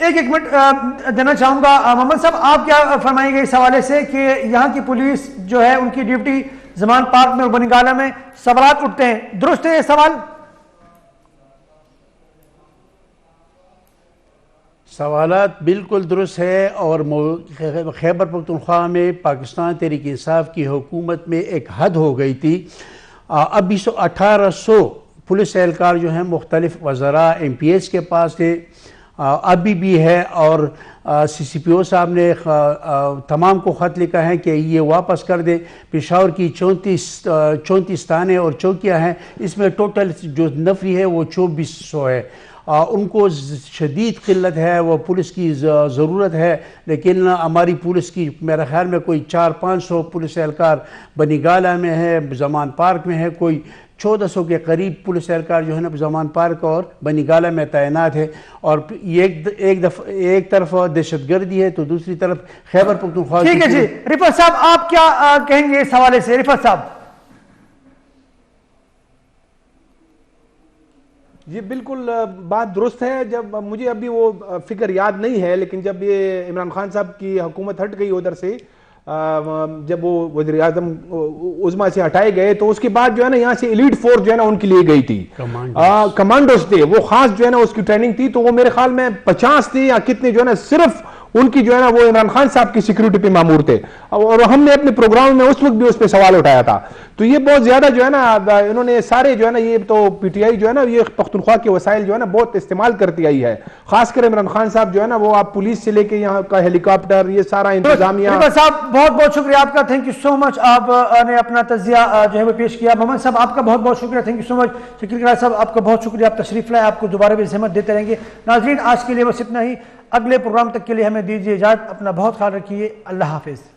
एक मिनट देना चाहूंगा। मोहम्मद साहब, आप क्या फरमाएंगे इस हवाले से कि यहाँ की पुलिस जो है उनकी ड्यूटी जमान पार्क में और बनीगाला में, सवाल उठते हैं, दुरुस्त है ये सवाल? सवालात बिल्कुल दुरुस्त है और खैबर पख्तूनख्वा में पाकिस्तान तहरीक इंसाफ की हुकूमत में एक हद हो गई थी। अब 1800 पुलिस एहलकार जो हैं मुख्तलिफ वज़रा MPS के पास थे, अभी भी है, और CCPO साहब ने तमाम को ख़त लिखा है कि ये वापस कर दें। पेशावर की 34 थाने और चौकियाँ हैं, इसमें टोटल जो नफरी है वो 2400 है। उनको शदीद किल्लत है, वो पुलिस की ज़रूरत है, लेकिन हमारी पुलिस की मेरा ख्याल में कोई 400-500 पुलिस एहलकार बनीगाला में है, जमान पार्क में है, कोई 1400 के करीब पुलिस एहलकार जो है ना जमान पार्क और बनीगाला में तैनात है। और एक तरफ दहशतगर्दी है तो दूसरी तरफ खैबर पख्तूनख्वा। ठीक है जी, रिफत साहब आप क्या कहेंगे इस हवाले से? रिफत साहब। ये बिल्कुल बात दुरुस्त है। जब मुझे अभी वो फिक्र याद नहीं है, लेकिन जब ये इमरान खान साहब की हुकूमत हट गई उधर से, जब वो वज़ीर आज़म उज़्मा से हटाए गए तो उसके बाद जो है ना यहाँ से एलीट फोर्स जो है ना उनकी लिए गई थी, कमांडोज थे, वो खास जो है ना उसकी ट्रेनिंग थी। तो वो मेरे ख्याल में 50 थे या कितने जो है ना सिर्फ उनकी जो है ना वो इमरान खान साहब की सिक्योरिटी पे मामूर थे, और हमने अपने प्रोग्राम में उस वक्त भी उस पर सवाल उठाया था। तो ये बहुत ज्यादा जो है ना इन्होंने सारे जो है ना, ये तो PTI जो है ना ये पख्तूनख्वा के वसाइल जो है ना बहुत इस्तेमाल करती आई है, खासकर इमरान खान साहब जो है ना वो आप पुलिस से लेके यहाँ का हेलीकॉप्टर, ये सारा इंतजामिया। साहब बहुत बहुत शुक्रिया आपका, थैंक यू सो मच, आपने अपना तजिया जो है वो पेश किया। मोहम्मद साहब आपका बहुत बहुत शुक्रिया, thank you so much. Shakeel करार साहब आपका बहुत शुक्रिया, आप तशरीफ लाए, आपको दोबारा भी जहमत देते रहेंगे। नाज़रीन आज के लिए बस इतना ही, अगले प्रोग्राम तक के लिए हमें दीजिए इजाज़त, अपना बहुत ख्याल रखिए, अल्लाह हाफिज़।